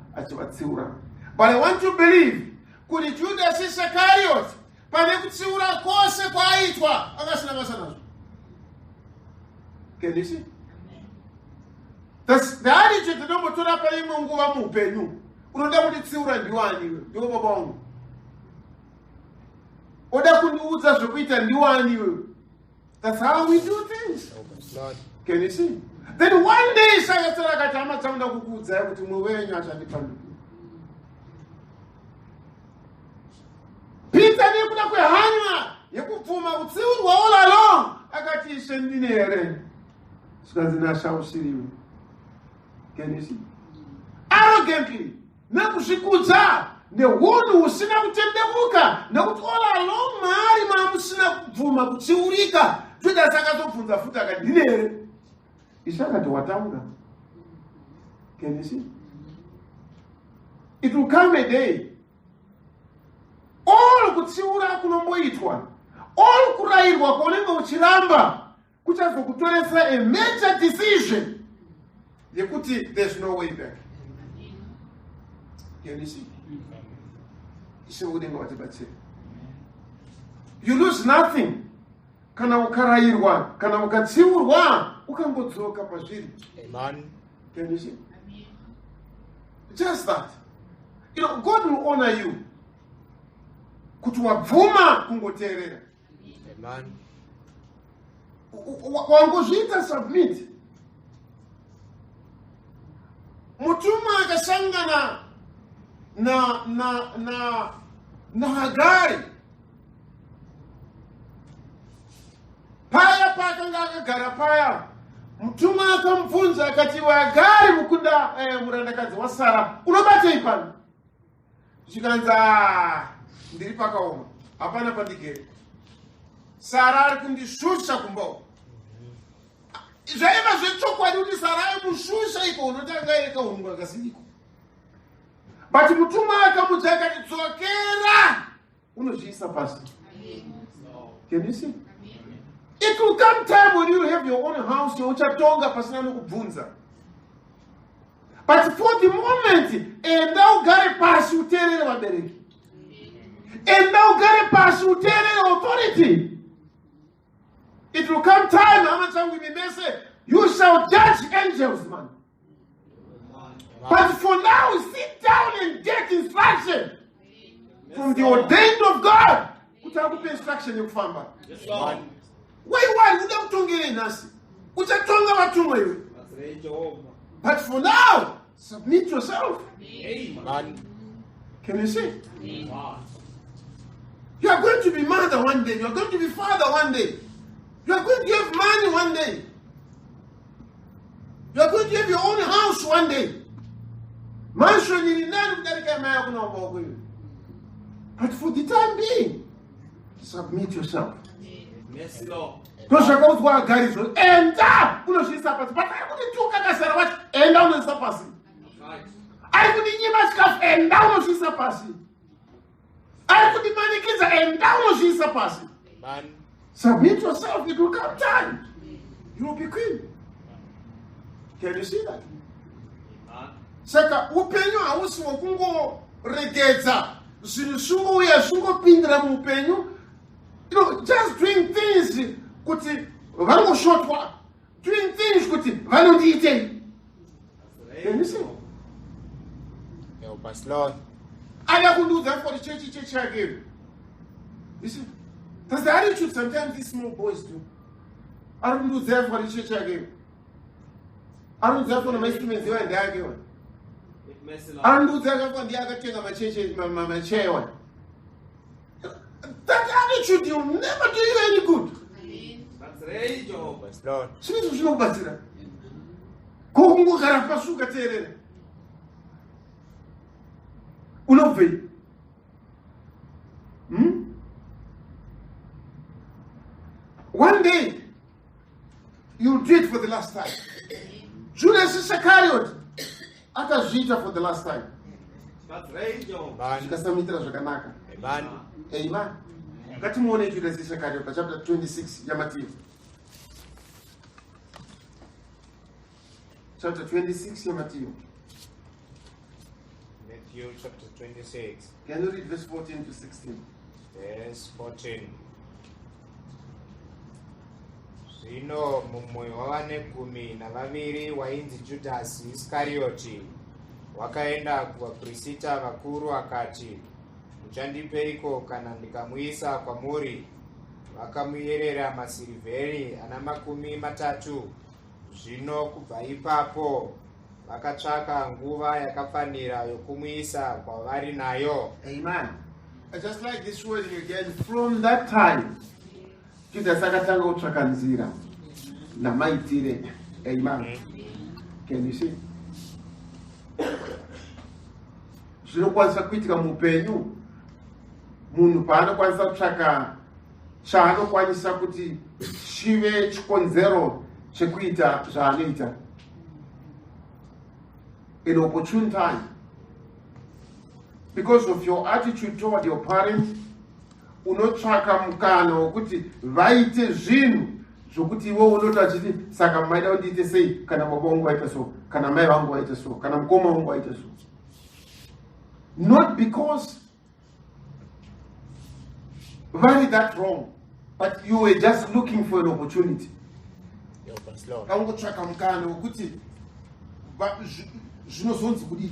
But I want to believe kuti Judas Iscariot pane kutsiura kwose kwaaitwa akasina basa nazvo. Can you see? The attitude ndomotora pane imwe nguva muupenyu. Unoda kunditsiura ndiwani iwe? Ndiwo baba wangu. Oda kundiudza zvekuita ndiwani iwe? That's how we do things. Can you see? Then one day Shakatsara akati amatsamunda kukuudzai kuti mumwe wenyu achandipanduka. Peter nekuda kwehanya yekubvuma kutsiurwa all along akati Ishe ndine here. Zvikanzi nashausiriwe. Can you see? Arrogantly nekuzvikudza neunhu husina kutendemuka nekuti all along maari mamusina kubvuma kutsiurika. Judas akatobvunza futi akati ndine here. Ishe akati watanga. Can you see? It will come a day. All kutsiura kunomboitwa, all kurayirwa kwaunenge uchiramba kuchazokutoresa a major decision yekuti there's no way back. Can you see? Ishe udenga watibatsira. You lose nothing kana ukarayirwa kana ukatsiurwa ukangodzoka pazviri. Amen. Can you see? Just that. You know, God will honor you. Kuti wabvuma kungoteerera. Amen. Wangozviita submit. Mutuma akasangana na Hagari. Paya pakanga akagara paya. Mutuma akamubvunza akati Hagari mukunda murandakadzi waSara unobatei pano? Zvikanzi ndiri pakaoma hapana pandigere. Sara ari kundishusha kumba. Zvaiva zvechokwadi kuti Sara aimushusha iko unotanga eka hungu akasiriko. But mutuma akamudza akati dzokera unozviisa pasi. Can you see? It will come time when you have your own house youchatonga pasina nokubvunza. But for the moment, enda ugare pasi uteerere vabereki. Enda ugare pasi uteerere authority. It will come time, you shall judge angels, man. But for now, sit down and get instruction from the ordained of God. Kutakupa instruction yokufamba. Why uda kutongere nasi? Uchatonga vatumwa iwe. But for now, submit yourself. Amen. Can you see? You are going to be mother one day. You are going to be father one day. You are going to have money one day. You are going to have your own house one day. Mansion in the But for the time being, submit yourself. Yes, Lord. Don't you go to our guys and but I wouldn't talk about and down on Sapasi. I couldn't give and down on Sapasi. I could be mannequins and down on Sapasi. Submit yourself, it will come time. You will be queen. Can you see that? Saka upenyu hausi wakungo regedza zvinhu zvingouya zvingopindira muupenyu. You know, just doing things kuti vanoshotwa, doing things kuti vanondiitei. Can you see? Help us, Lord. I don't do that for the church I gave. You see? That's the attitude sometimes these small boys do. I don't do that for the church I gave. I don't do that for the instruments they were in the argument. I don't do that for the other thing of my chair. That attitude will never do you any good. That's right, Help us, Lord. Simizu zvinobatsira. Kokungogara pasi ukateerera. Unobvei? One day, you'll do it for the last time. Judas Iscariot akazviita for the last time. That's right, Joe. Zvikasamuitira zvakanaka. Amen. Amen. Ngatimuone Judas Iscariot chapter 26 yaMatiyu. Chapter 26 yaMatiyu. Matthew chapter 26, Can you read verse 14 to 16? verse 14. Zvino mumwe wavane gumi navaviri wainzi Judhasi Iskarioti wakaenda kuvaprista vakuru akati, muchandipeiko kana ndikamuisa kwamuri? Vakamuyerera masirivheri ana 30. Zvino kubva ipapo vakatsvaka nguva yakafanira yokumuisa kwavari nayo. Amen. I just like this wording again. From that time, Judas akatanga kutsvaka nzira namaitire. Amen. Can you see? Zvinokwanisa kuitika muupenyu. Munhu paanokwanisa kutsvaka chaanokwanisa kuti chive chikonzero chekuita zvaanoita. An opportune time. Because of your attitude toward your parents, unotsvaka mukana wokuti vaite zvinhu zvokuti iwe unoti achiti saka maida kundiite sei kana baba vangu vaita so, kana mai vangu vaita so, kana mukoma vangu vaita so. Not because very that wrong, but you were just looking for an opportunity. Kaungotsvaka mukana wokuti zvinozonzi kudii.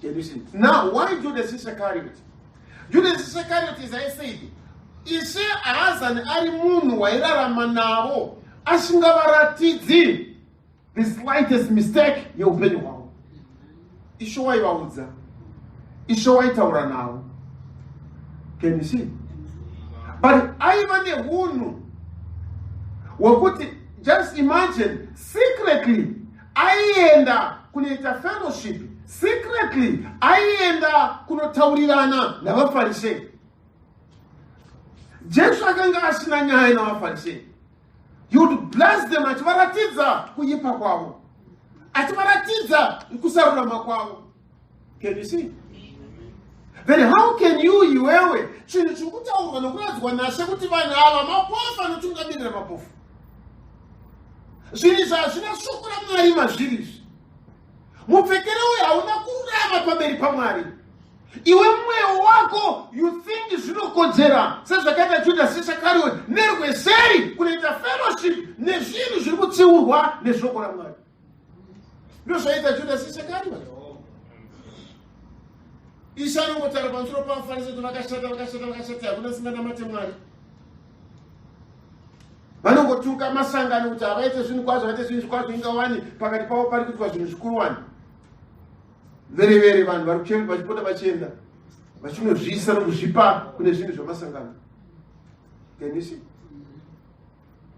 Can you see? Now, why Judas Iscariot? Judas Iscariot, as I said, Ishe haazani ari munhu wairarama navo asingavaratidzi the slightest mistake yeupenyu hwavo. Ishe waivaudza, Ishe waitaura navo. Can you see? But aiva neunhu hwekuti, just imagine, secretly aienda kunoita fellowship, secretly aienda kunotaurirana navafarisei. Jesu akanga asina nyaya navafarisei. You would bless them achivaratidza kuipa kwavo, achivaratidza kusarurama kwavo. Can you see? Then how can you iwewe chinhu chikutaurwa nokuradzwa naShe kuti vanhu ava mapofu anotungamirira mapofu? Zvinhu zvazvina shoko raMwari mazviri. Mupfekero uyu hauna kururama pamberi paMwari. Iwe mweyo wako you think zvinokodzera sezvakaita Judas Iscariot nerweseri kunoita fellowship nezvinhu zviri kutsiurwa neshoko raMwari. Ndozvaita Judas Iscariot. Ishe anongotara pamusoro pavafarisi kuti vakashata hakuna singanamate Mwari. Vanongotuka masangano kuti havaite zvinhu kwazvo, vaite zvinhu kwazvo, ingawani pakati pavo pari kuitwa zvinhu zvikuru wani. Vere vanhu vari vachipota vachienda vachinozviisa nokuzvipa kune zvinhu zvamasangano. Can you see?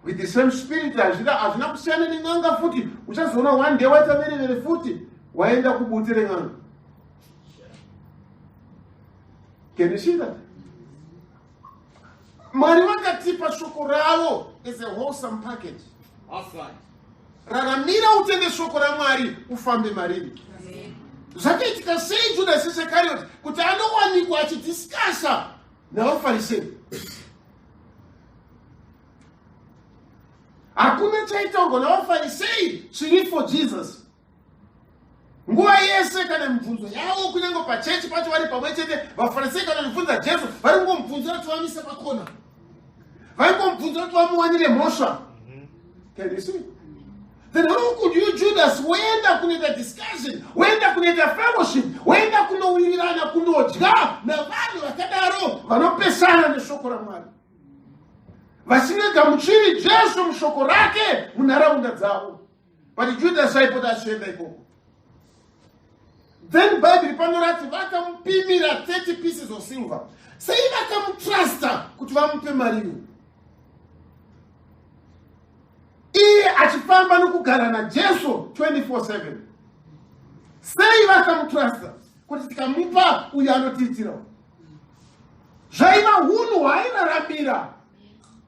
With the same spirit, hazvina kusiyana nen'anga futi. Uchazoona one day waita vere futi waenda kubute ren'anga. Can you see that? Mwari vakatipa shoko ravo as a wholesome package. Awesome. Raramira utende shoko raMwari ufambe mariri. Zvakaitika sei Judas Iscariot kuti anowanikwa achidiscassa navafarisei? Hakuna chaitaurwa navafarisei chiri for Jesus. Nguva yese kana mibvunzo yavo kunyange pachechi pacho vari pamwe chete, vafarisei kana mibvunza Jesu varingomubvunzira kuti vamise pakona, vaingomubvunzira kuti vamuwanire mhosva. Can you see? Then how could you, Judas, waenda kunoita discussion, waenda kunoita fellowship, waenda kunowirirana kunodya navanhu vakadaro vanopesana neshoko raMwari, vasingamuchiri Jesu mushoko rake munharaunda dzavo? But Judas aipota achienda ikoko. Then Bible panorati vakamupimira 30 pieces of silver. Sei vakamutrusta kuti vamupe mariyo. Iye achifamba nokugara naJesu 24/7. Sei vakamutrusta kuti tikamupa uyo anotiitira. Zvaiva hunhu hwairaramira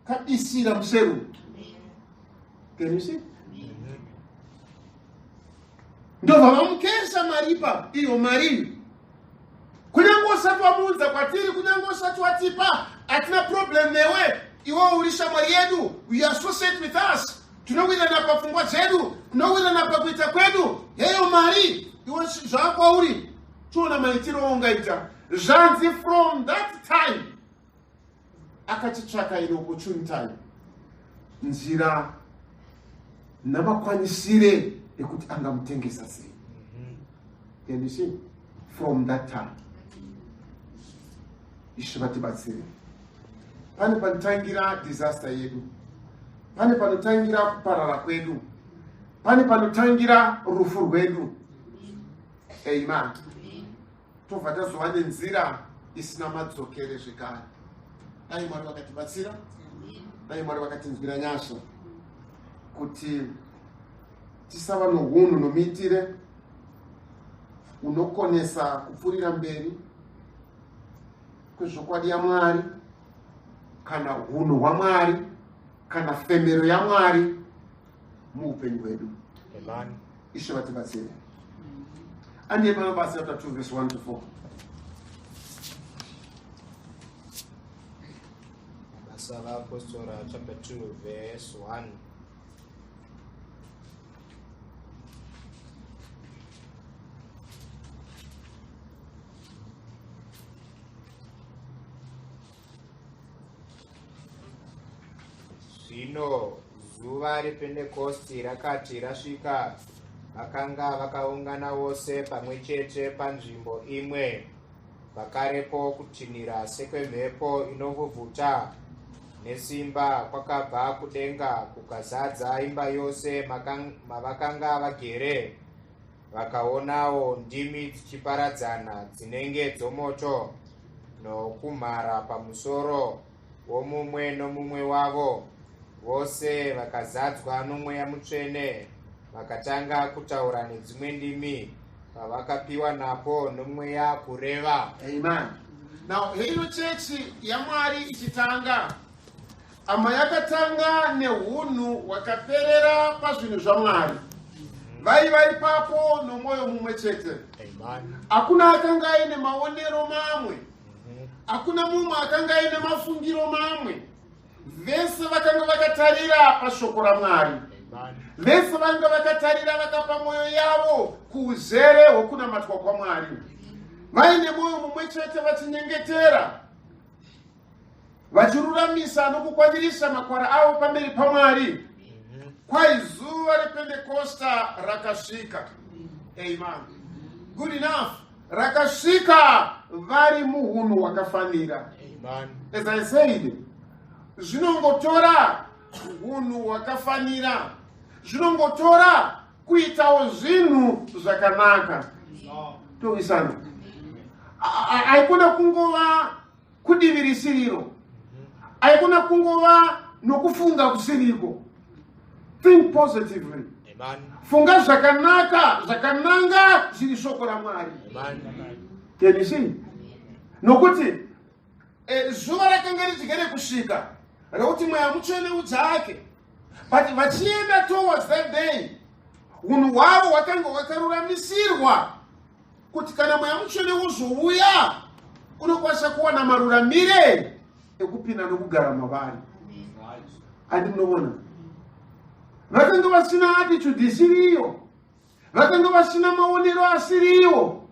kabisira museru. Can you see? ndobva vamukesha maripa iyo mari. Kunyange usati wamuudza kwatiri, kunyange usati watipa hatina problem newe, iwe uri shamwari yedu, you are associate with us, tinowirana papfungwa dzedu, tinowirana pakuita kwedu, heyo mari iwe zvakwauri tiona maitiro aungaita. Zvanzi from that time akachitsvaka ine opportunity, nzira namakwanisire ekuti angamutengesa sei. Can you see? From that time Ishe vatibatsire. Pane panotangira disaster yedu, pane panotangira kuparara kwedu, pane panotangira rufu rwedu. Amen. Tobva tazova nenzira isina madzokere zvekare. Dai Mwari vakatibatsira, dai Mwari vakatinzwira nyasha kuti tisava nohunhu nomuitire unokonesa kupfuurira mberi kwezvokwadi yaMwari, kana hunhu hwaMwari, kana femero yaMwari muupenyu hwedu. Ishe vatibatsire. Andiye pamabasa chapter 2 verse 1 to 4. Mabasa vaapostora chapter 2 verse 1. Zvino zuva rePentekosti rakati rasvika, vakanga vakaungana vose pamwe chete panzvimbo imwe. Pakarepo kutinhira sekwemhepo inovhuvhuta nesimba kwakabva kudenga kukazadza imba yose mavakanga vagere. Vakaonawo ndimi dzichiparadzana dzinenge dzomoto nokumhara pamusoro womumwe nomumwe wavo. Vose vakazadzwa noMweya Mutsvene, vakatanga kutaura nedzimwe ndimi pavakapiwa napo noMweya kureva. Amen. Now, hino chechi yaMwari ichitanga, ama yakatanga nehunhu hwakaperera pazvinhu zvaMwari. Vai papo nomwoyo mumwe chete. Hakuna akanga aine maonero mamwe, hakuna mumwe akanga aine mafungiro mamwe. Vese vakanga vakatarira pashoko raMwari. Vese vanga vakatarira vakapa mwoyo yavo kuuzere hwokunamatwa kwaMwari. Vaine mwoyo mumwe chete vachinyengetera, vachiruramisa nokukwandirisa makwara avo pamberi paMwari. Kwai zuva rePentekosta rakasvika. Amen. Good enough. Rakasvika vari muhunhu hwakafanira. As I said, zvinongotora hunhu hwakafanira, zvinongotora kuitawo zvinhu zvakanaka. Tovisana. Haikuna kungova kudivirisiriro, haikuna kungova nokufunga kusiriko. Think positively. Funga zvakanaka, zvakananga zviri shoko raMwari. Can you see? Nokuti zuva rakanga richigere kusvika rekuti Mweya Mutsvene udzake, but vachienda towards that day, hunhu hwavo hwakanga hwakaruramisirwa kuti kana Mweya Mutsvene uzouya unokwanisa kuwana maruramire ekupinda nokugara mavari. Andi munoona, vakanga vasina attitude isiriyo, vakanga vasina maonero asiriyo,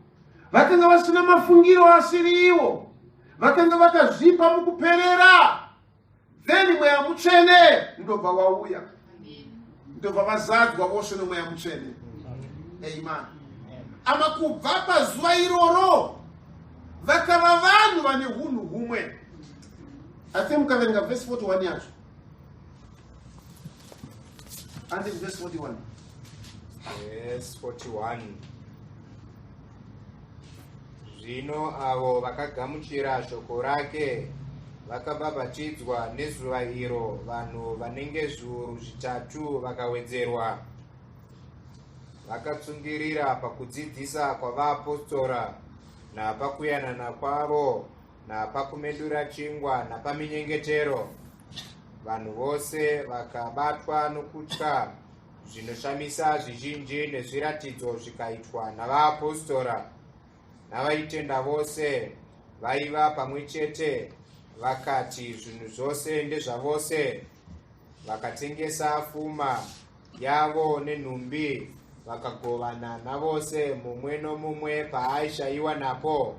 vakanga vasina mafungiro asiriyo, vakanga vakazvipa mukuperera. Then Mweya Mutsvene ndobva wauya, ndobva vazadzwa vose noMweya Mutsvene. Amen. Ama kubva pazuva iroro vakava vanhu vane hunhu humwe. I think mukaverenga verse 41 yacho. And in verse 41. Verse 41. Zvino avo vakagamuchira shoko rake vakabhabhatidzwa nezuva iro vanhu vanenge zviuru zvitatu vakawedzerwa. Vakatsungirira pakudzidzisa kwavapostora napakuyanana kwavo napakumedura chingwa napaminyengetero. Vanhu vose vakabatwa nokutya zvinoshamisa zvizhinji nezviratidzo zvikaitwa navaapostora navaitenda vose vaiva pamwe chete. Vakati zvinhu zvose ndezvavose, vakatengesa pfuma yavo nenhumbi, vakagovana navose mumwe nomumwe paaishayiwa napo.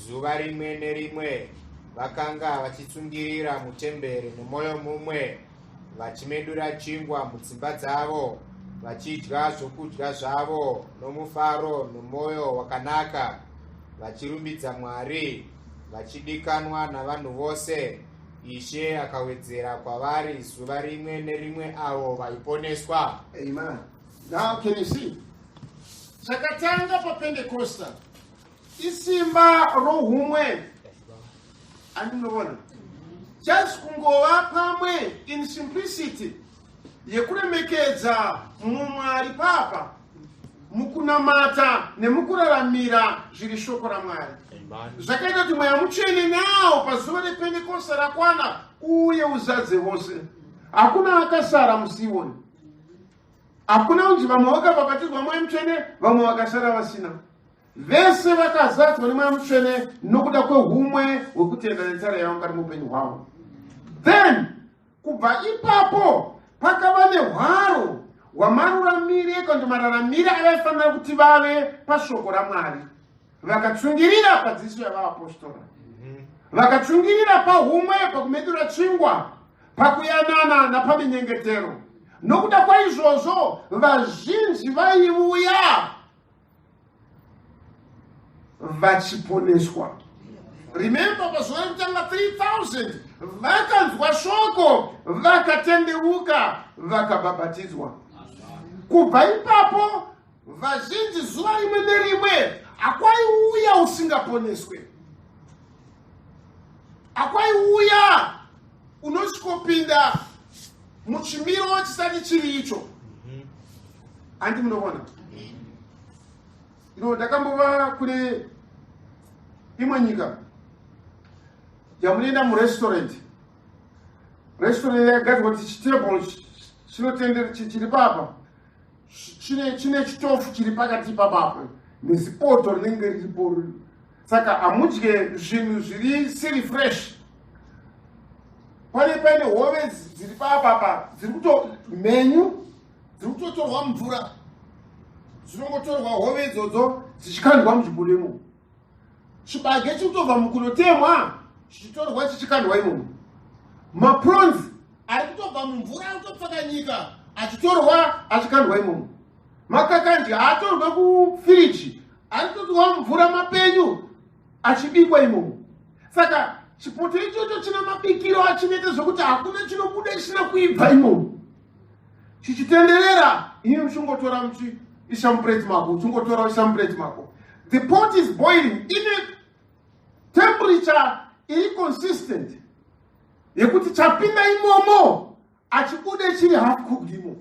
Zuva rimwe nerimwe vakanga vachitsungirira mutemberi nemwoyo mumwe, vachimedura chingwa mudzimba dzavo, vachidya zvokudya zvavo nomufaro nomwoyo wakanaka, vachirumbidza Mwari, vachidikanwa navanhu vose. Ishe akawedzera kwavari zuva rimwe nerimwe avo vaiponeswa. Amen. Now can you see? Chakatanga pa Pentecosta. Isimba rohumwe. Andinoona. Just kungova pamwe in simplicity. Yekuremekedza mumwari papa. Mukunamata nemukuraramira zviri shoko raMwari. Zvakaita kuti mweya mutsvene nawo pazuva rePentecosta rakwana uye uzadze vose. Hakuna akasara muSioni. Hakuna kuti vamwe vakabhabhatidzwa mweya mutsvene vamwe vakasara vasina. Vese vakazadzwa nemweya mutsvene nokuda kwehumwe hwekutenda netsara yavo mukati muupenyu hwavo. Then kubva ipapo pakava nehwaro hwamararamire kana kuti mararamire avaifanira kuti vave pashoko raMwari. Vakatsungirira padzidziso yavaapostora, vakatsungirira pahumwe, pakumedura chingwa, pakuyanana napaminyengetero. Nokuda kwaizvozvo vazhinji vaiuya vachiponeswa. Remember, pazuva rekutanga 3000 vakanzwa shoko, vakatendeuka, vakabhabhatidzwa. Kubva ipapo vazhinji zuva rimwe nerimwe akwaiuya usingaponeswe. Akwaiuya unosikopinda muchimiro chisati chiri icho. Andi munoona? Ndakambova kune imwe nyika yamunoenda murestaurant. Restaurant yakagadzirwa kuti chitebhuru chinotendera chiri papa. Chine chitofu chiri pakati papapo. Nezipoto rinenge riripo. Saka hamudye zvinhu zviri siri fresh. Pane hove dziri papapa dziri kutomenyu dziri kutotorwa mvura. Dzinongotorwa hove idzodzo dzichikandwa muchibhuremo. Chibage chiri kutobva mukunotemwa chichitorwa chichikandwa imomo. Maprawns ari kutobva mumvura ari kutopfakanyika achitorwa achikandwa imomo. Makakandya aatorwa kufiriji ari kutotorwa mvura mapenyu achibikwa imomo. Saka chipoto ichocho china mabikiro achinoita zvokuti hakuna chinobuda chisina kuibva imomo. Chichitenderera imi muchingotora muchiisa mupureti mako, uchingotora uchiisa mupureti mako. The pot is boiling in a temperature inconsistent. Yekuti chapinda imomo achibude chiri half cooked imomo.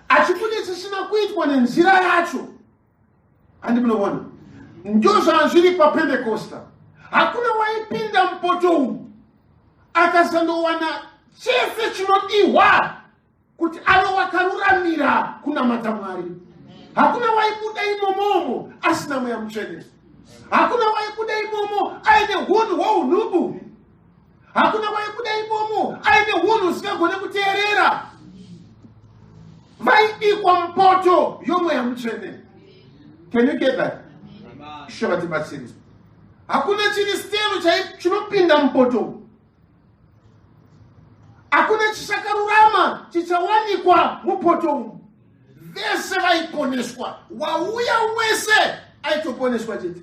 Achibude chisina kuitwa nenzira yacho. Andi munoona? Ndio zvazviri paPentecosta. Hakuna waipinda mupoto umu akasandowana chese chinodiwa kuti ave wakaruramira kunamata Mwari. Hakuna waibuda imomomo asina mweya mutsvene. Hakuna waibuda imomo aine hunhu hweunubu. Hakuna waibuda imomo aine hunhu usingagone kuteerera. Vaibikwa mupoto yomweya mutsvene. Can you get that? Shavati batsiri. Hakuna chiri stelo chinopinda mupoto. Hakuna chichakarurama chichawanikwa mupoto umu. Vese vaiponeswa. Wauya wese aitoponeswa chete.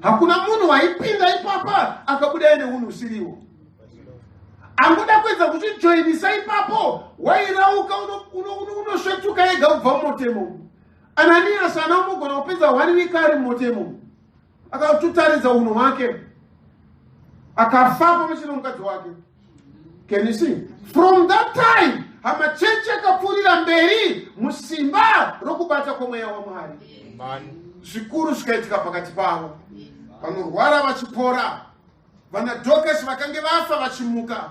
Hakuna munhu waipinda ipapa akabuda ine hunhu usiriwo. Angoda kuedza kuchijoinisa ipapo wairauka unosvetuka ega ubva mumotemo. Ananias anamugona kupedza 1 week ari mumotemo. Akatutaridza unhu hwake akafa pamwe chete nomukadzi wake. Can you see? From that time hamachechi akapfuurira mberi musimba rokubata kwomweya waMwari. Zvikuru zvikaitika pakati pavo. Vanorwara vachipora, vana Dorcas vakanga vafa vachimuka,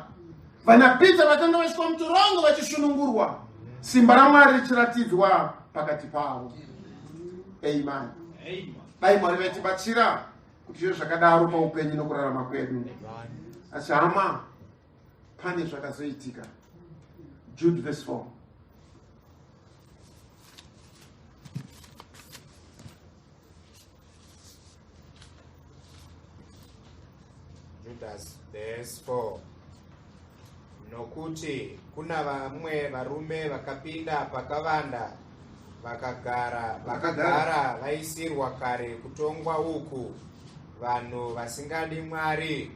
vana Peter vakanga vasvika mutorongo vachishunungurwa. simba raMwari richiratidzwa pakati pavo. Amen. Dai Mwari vaitibatsira kuti zviro zvakadaro paupenyu nokurarama kwedu. Asi hama, pane zvakazoitika. Jude verse 4. Judas verse 4. Nokuti kuna vamwe varume vakapinda pakavanda vakagara vaisirwa kare kutongwa uku, vanhu vasingadi Mwari,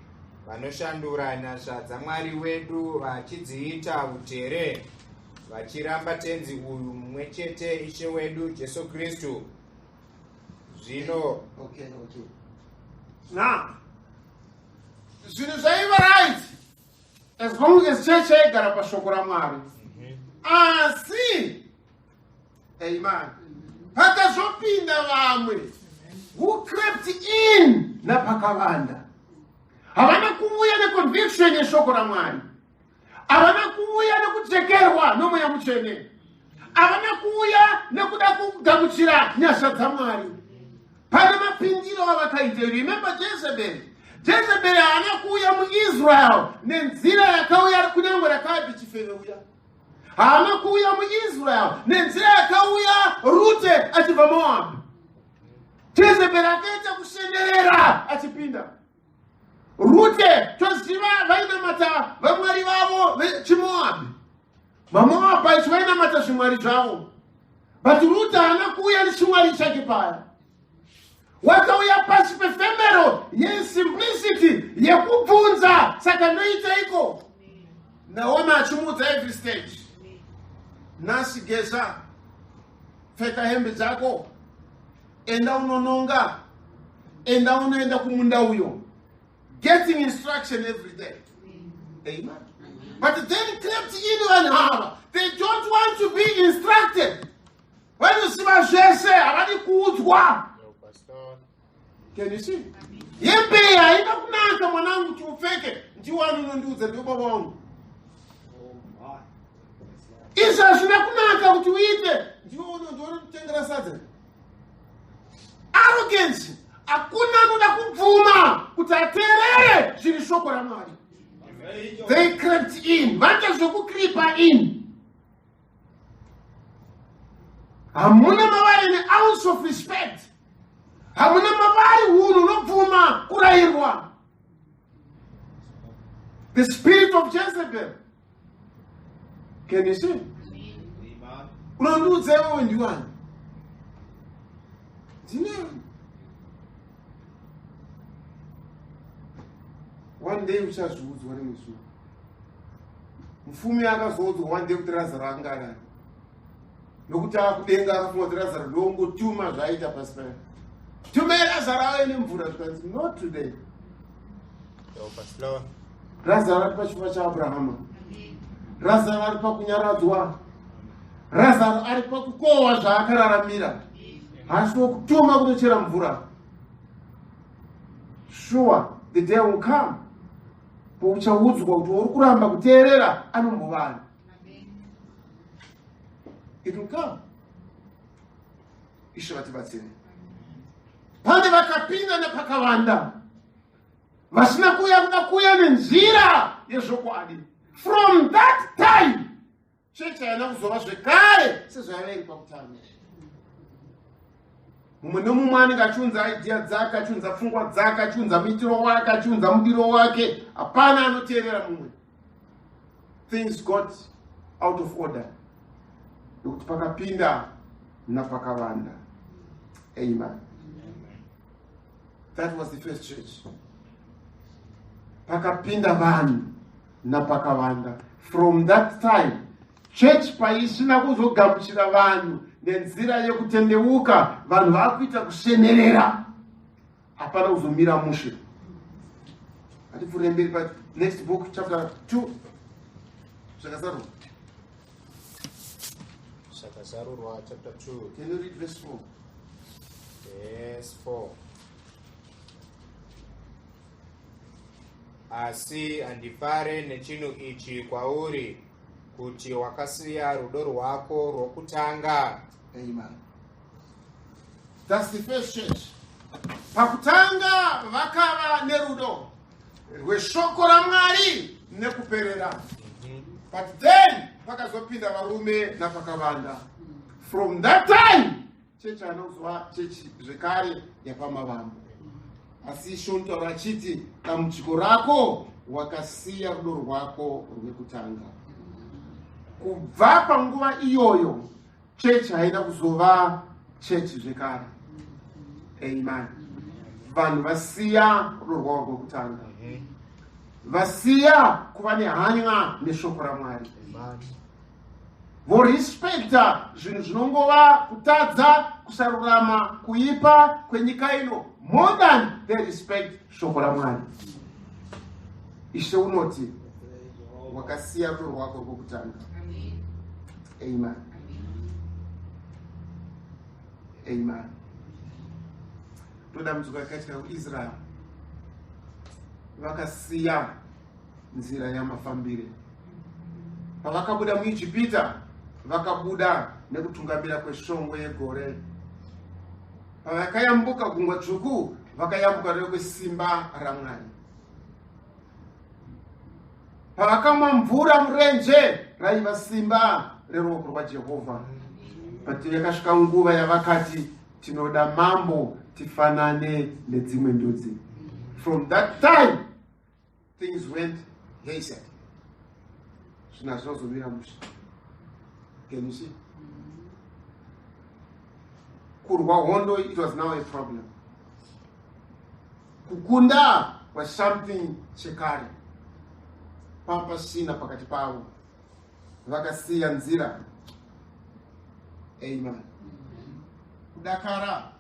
vanoshandura nyasha dzaMwari wedu vachidziita utere, vachiramba tenzi uyu mumwe chete Ishe wedu Jesu Kristu. Zvino Okay. Now, zvinhu zvaiva right as long as church yaigara pashoko raMwari. Asi, amen, pakazopinda vamwe who crept in napakavanda. Havana kuuya neconviction yeshoko raMwari. Havana kuuya nekujekerwa nomweya mutsvene. Havana kuuya nekuda kugamuchira nyasha dzaMwari. Pane mapindiro avakaita. Remember Jezebel. Jezebel haana kuuya muIsrael nenzira yakauya kunyange rakabi chifeneuya. Haana kuuya muIsrael nenzira yakauya Rute achibva Moab. Jezebel akaita kushenderera achipinda. Rute toziva vainamata vamwari vavo vechiMoab. VaMoab vainamata zvimwari zvavo. But Rute haana kuuya nechimwari chake paya. Wakauya pasi pefemero yesimplicity yekubvunza, saka ndoita iko. Naona achimudza every stage. Nasi geza, pfeka hembe dzako, enda unononga, enda unoenda kumunda uyo. Getting instruction every day. Amen. But then crept in and hava. They don't want to be instructed. When you see my share, avadi kuudzwa. Can you see? Yembe haina kunaka mwanangu chufeke njiwanu nonduze ndio baba wangu. Isa shina kunaka kuti uite njiwanu ndio kutengera sadze. Arrogance. Hakuna anoda kubvuma kuti ateerere zviri shoko raMwari. They crept in. Vanja zvokukripa in. Hamuna mavari ne-ounce of respect. Hamuna mavari huru nobvuma kurayirwa. The spirit of Jezebel. Can you see? Unondudze wewe ndiwani? Ndine. One day uchazviudzwa nemuzuva. Mufumi akazoudzwa one day kuti Lazaro angara. Nokuti akudenga akafunga kuti Lazaro ndongotuma zvaita pasi paya. Tumei Lazaro ave nemvura zvikanzi not today. Lazaro ari pachifuva chaAbrahama. Lazaro ari pakunyaradzwa. Lazaro ari pakukohwa zvaakararamira. Hasi kutuma kutochera mvura. Sure, the day will come. Pouchaudzwa kuti uri kuramba kuteerera anombovana. It will come. Ishe vatibatsire. Pane vakapinda nepakavanda. Vasina kuya nenzira yezvokwadi. From that time, chechi haina kuzova zvekare sezvaiva iri pakutanga. Mumwe nomumwe anenge achiunza idea dzake, achiunza pfungwa dzake, achiunza muitiro wake, achiunza mudiro wake. Hapana anoteerera mumwe. Things got out of order. Nokuti pakapinda napakavanda. Amen. That was the first church. Pakapinda vanhu napakavanda. From that time, church paisina kuzogamuchira vanhu nenzira yekutendeuka, vanhu vakuita kushenerera. Hapana kuzomira mushe. Atifure mberi pa next book, chapter 2. Shakazarurwa. Shakazarurwa chapter 2. Can you read verse 4? Verse 4. Asi handifare nechinhu ichi kwauri, kuti wakasiya rudo rwako rwokutanga. Amen. That's the first church. Pakutanga vakava nerudo rweshoko raMwari nekuperera. But then pakazopinda varume napakavanda. From that time church anozwa church zvekare yapamavambo. Asi shonto rachiti kamuchiko rako wakasiya rudo rwako rwekutanga. Kubva panguva iyoyo church haina kuzova church zvekare. Amen. Vanhu vasiya rudo rwavo rwekutanga. Vasiya kuva nehanya neshoko raMwari. Vorespekta zvinhu zvinongova kutadza, kusarurama, kuipa kwenyika ino more than they respect shoko raMwari. Ishe unoti wakasiya rudo rwako rwekutanga. Amen. Amen. Toda mzuka katika Israel vakasiya nzira yamafambire. Pavakabuda muIjipita vakabuda nekutungamira kweshongwe yegore. Pavakayambuka gungwa dzvuku vakayambuka rekwesimba raMwari. Pavakamwa mvura murenje raiva simba reruoko rwaJehovha. But yakasvika nguva yavakati tinoda mambo tifanane nedzimwe ndudzi. From that time things went haywire. Zvinazvozomira musha. Can you see? Kurwa hondo, it was now a problem. Kukunda was something chekare. Pampa shina pakati pavo. Vakasiya nzira. Amen. Kudakara.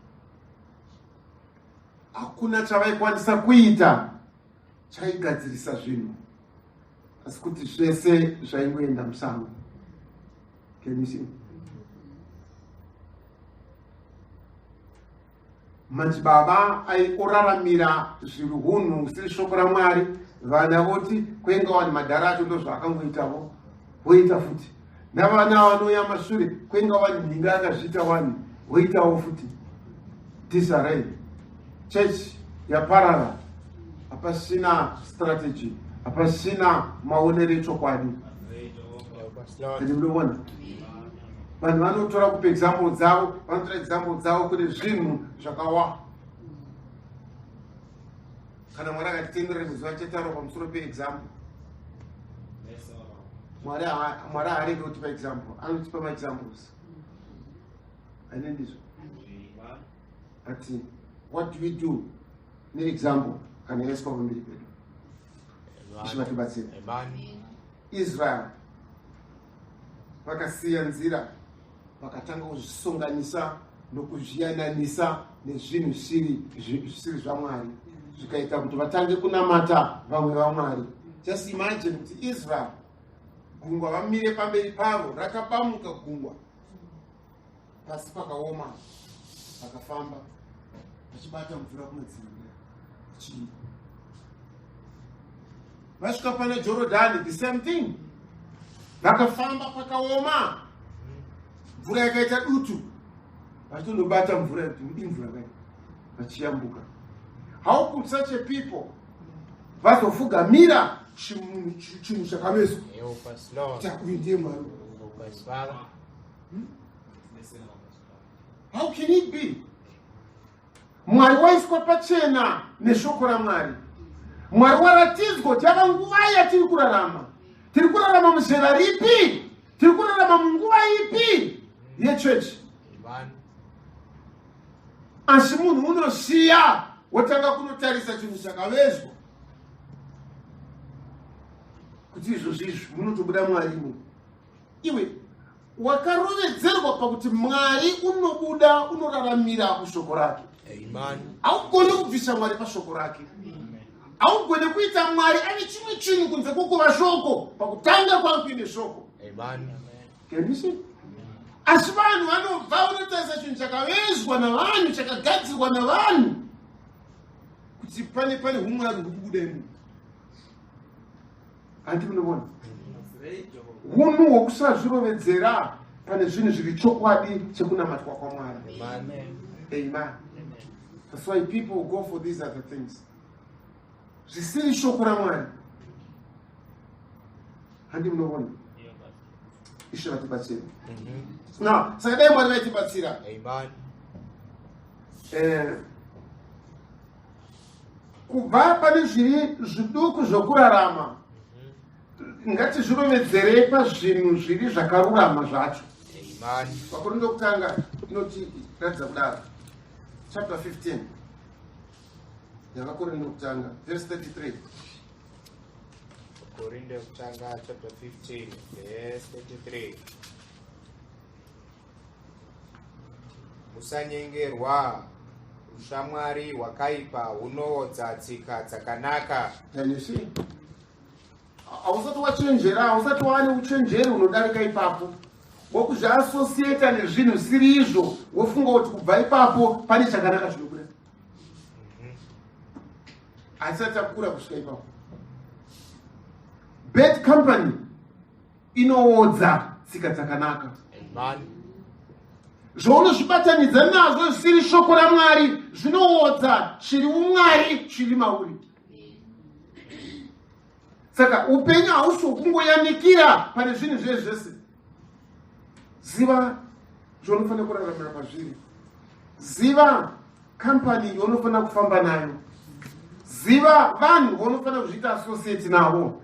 Hakuna chavaikwanisa kuita chaigadzirisa zvinhu. Asi kuti zvese zvaingoenda musango. Can you see? Madzibaba aikoraramira zviruhunhu usiri shoko raMwari. Vana voti kwenga wani madharacho ndo zvakangoitavo voita futi. Navana vanouya mashure kwenga wani mhinga akazviita wani voitawo futi. Disarray. Church yaparara. Hapasina strategy. Hapasina maonero echokwadi. Ndinoona vanhu vanotora kupa example dzavo, vanotora example dzavo kune zvinhu zvakawa. Kana Mwari akatitendera muzuva chetaro pamusoro peexample, Mwari haarege kutipa example, anotipa maexamples. Ainendizvo ati what do we do neexample kana yaiswa pamberi pedu ichivatibatsira. Israel vakasiya nzira vakatanga kuzvisonganisa nokuzviyananisa nezvinhu zvisiri zvaMwari, zvikaita kuti vatange kunamata vamwe vaMwari. Just imagine kuti Israel gungwa vamire pamberi pavo, rakabamuka gungwa, pasi pakaoma, vakafamba vachibata mvura kunodzirira chii. Vasvika pane Jorodhani, the same thing. Vakafamba pakaoma, mvura yakaita dutu, vachindobata mvura kuti imvura kai, vachiyambuka. How could such a people vazofugamira chinhu chakavezwa kuti ndiye Mwari? How can it be? Mwari waiswa pachena neshoko raMwari. Mwari waratidzwa kuti ava nguva yatiri kurarama. Tiri kurarama muzera ripi? Tiri kurarama munguva ipi yechurch? Asi munhu unosiya wotanga kunotarisa chinhu chakavezwa kuti izvozvizvi munotobuda Mwarimo. Iwe wakarovedzerwa pakuti Mwari unobuda unoraramira kushoko rake. Haugoni kubvisa Mwari pashoko rake. Haugoni kuita Mwari ane chimwe chinhu kunze kwokuva shoko pakutanga kwakuine shoko. Can you see? Asi vanhu vanobva unotarisa chinhu chakavezwa navanhu, chakagadzirwa navanhu, kuti pane humwari huri kubuda imo. Handi munobona? hunhu hwokusazvirovedzera pane zvinhu zviri chokwadi chekunamatwa kwaMwari. Amen. That's why people go for these other things. Zvisiri shoko raMwari. Handi munoona. Ishe vatibatsira. Now, saka dai Mwari vaitibatsira. Amen. Kubva pane zviri zviduku zvokurarama, ngatizvirovedzere pazvinhu zviri zvakarurama zvacho. Amen. Vakorinde wokutanga inoti ratidza kudaro. Chapter 15. Yavakorinde wokutanga verse 33. Korinde wokutanga chapter 15 verse 33. Musanyengerwa, ushamwari hwakaipa hunoodza tsika dzakanaka. Can you see? Hausati wachenjera, hausati wane uchenjeri unodarika ipapo. Wokuzviasosieta nezvinhu zvisiri izvo, wofunga kuti kubva ipapo pane chakanaka chinobuda. Haisati takura kusvika ipapo. Bad company inoodza tsika dzakanaka. Amen. Zvaunozvibatanidza nazvo zvisiri shoko raMwari zvinoodza chiri umwari chiri mauri. Saka upenyu hausi hwokungoyanikira pane zvinhu zvese. Ziva zvaunofanira kuraramira pazviri. Ziva kampani yaunofanira kufamba nayo. Ziva vanhu vaunofanira kuzviita associate navo.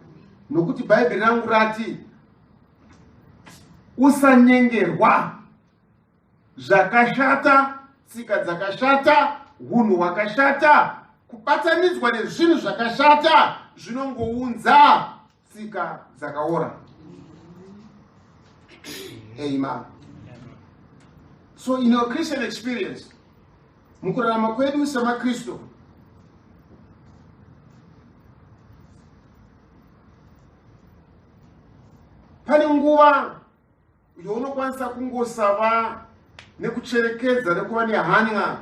Nokuti Bhaibheri rangu rati usanyengerwa. Zvakashata, tsika dzakashata, hunhu hwakashata, kubatanidzwa nezvinhu zvakashata zvinongounza tsika dzakaora. Amen. So in your Christian experience, mukurarama kwedu samaKristu, pane nguva younokwanisa kungosava nekucherekedza nekuva nehanya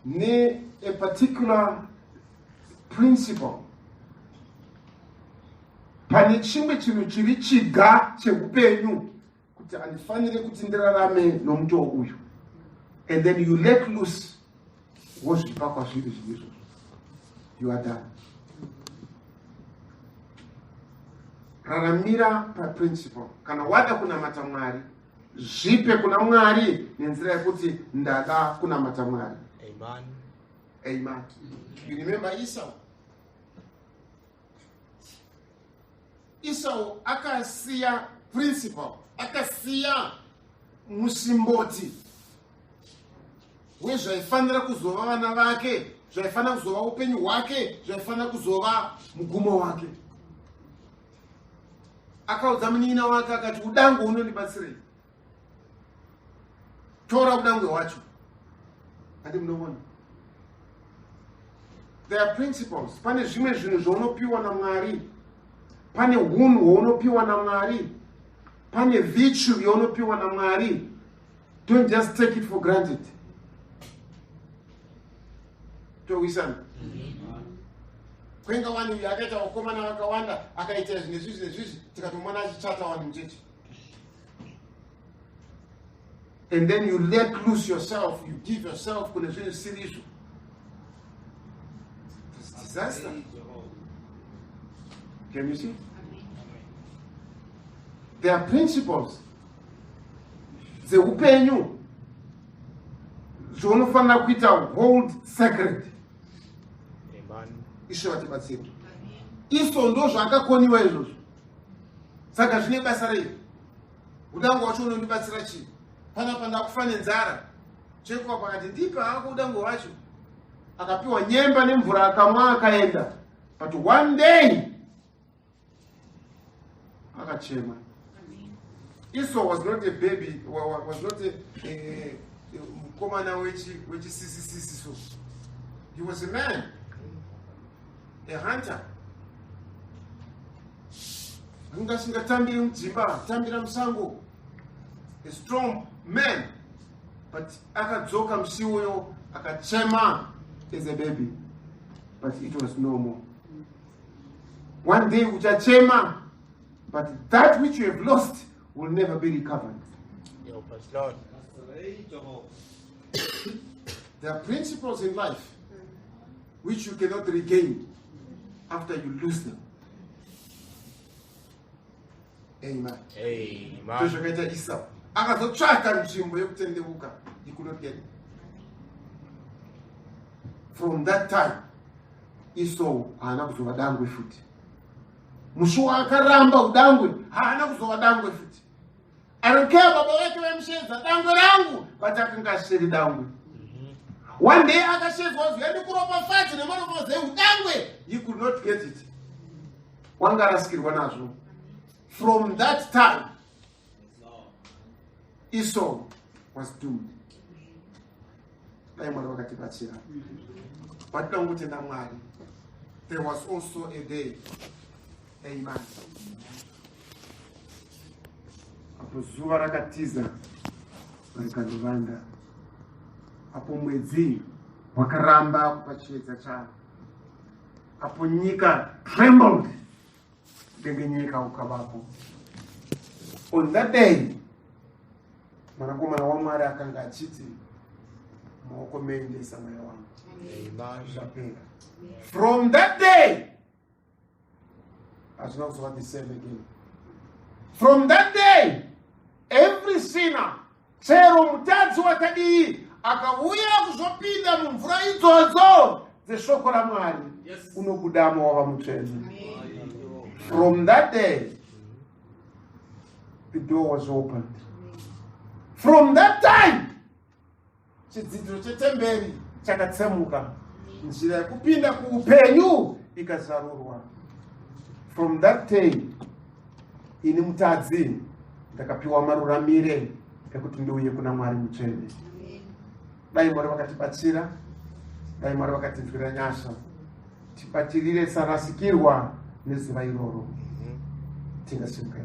ne a particular principle. Pane chimwe chinhu chiri chiga cheupenyu kuti handifanire kuti ndirarame nomutoo uyu. And then you let loose wozvipa kwazviri zvinizvo. You are done. Raramira paprinciple. Kana wada kunamata Mwari, zvipe kuna Mwari nenzira yekuti ndada kunamata Mwari. Amen. Amen. You remember Esau? Esau akasiya principle, akasiya musimboti wezvaifanira kuzova vana vake, zvaifanira kuzova upenyu hwake, zvaifanira kuzova mugumo wake. Akaudza munin'ina wake akati, udangu unondibatsirei? Tora udangwe hwacho. Handi munoona. There are principles. Pane zvimwe zvinhu zvaunopiwa naMwari. Pane hunhu hwaunopiwa naMwari. Pane virtue yaunopiwa naMwari. Don't just take it for granted. Towisana. Kwenga wani uyu akaita vakomana vakawanda, akaita zvinhu nezvizvi, tikatomwana achichata vanhu mucheche. And then you let loose yourself, you give yourself kune zvinhu zvisiri izvo. It's disaster. Can you see? There are principles. Dzeupenyu zvaunofanira kuita hold sacred. Amen. Ishe vatibatsira. Iso ndo zvakakoniwa izvozvo. Saka zvine basa rei? Udangu hwacho unondibatsira chii? Panapa ndakufa nenzara. Chekuva pakati ndipa hako udangu hwacho. Akapiwa nyemba nemvura akamwa akaenda. But one day akachema. Esau was not a baby, was not a mukomana wechisisi so. He was a man, a hunter. Angasingatambira mudzimba, tambira musango. A strong man. But akadzoka musi uyo akachema as a baby. But it was no more. One day uchachema, But that which you have lost will never be recovered. Help us, Lord. There are principles in life which you cannot regain after you lose them. Amen. Amen. Esau akazotsvaka nzvimbo yekutendeuka, he could not get it. From that time, Esau haana kuzova dangwe futi. Musi waakaramba udangwe haana kuzova dangwe futi. I don't care baba wake vemshedza dangwe rangu, but akanga asiri dangwe. One day akashedzwa zviende kuropafadzi nemaropazi eudangwe, he could not get it. Wanga arasikirwa nazvo. From that time, Esau was doomed. But there was also a day. Amen. Apo zuva rakatiza rikandovanda. Apo mwedzi wakaramba kupa chiedza chawo. Apo nyika trembled. Dengenyika ukavapo. On that day, mwanakomana waMwari akanga achiti, maoko meendesa mweya wangu. Zvapera. From that day, hazvina kuzova the same again. From that day, every sinner, chero mutadzi wakadii, akauya kuzopinda mumvura idzodzo dzeshoko raMwari, unobudamo wava mutsvene. From that day, the door was opened. From that time, chidzidziro chetemberi chakatsemuka. Njira yekupinda kuupenyu ikazarurwa. From that day, ini mutadzi ndakapiwa maruramire ekuti ndiuye kuna Mwari mutsvene. Dai Mwari vakatibatsira, dai Mwari vakatinzwira nyasha, tibatirire sarasikirwa nezuva iroro. Tingasimukira.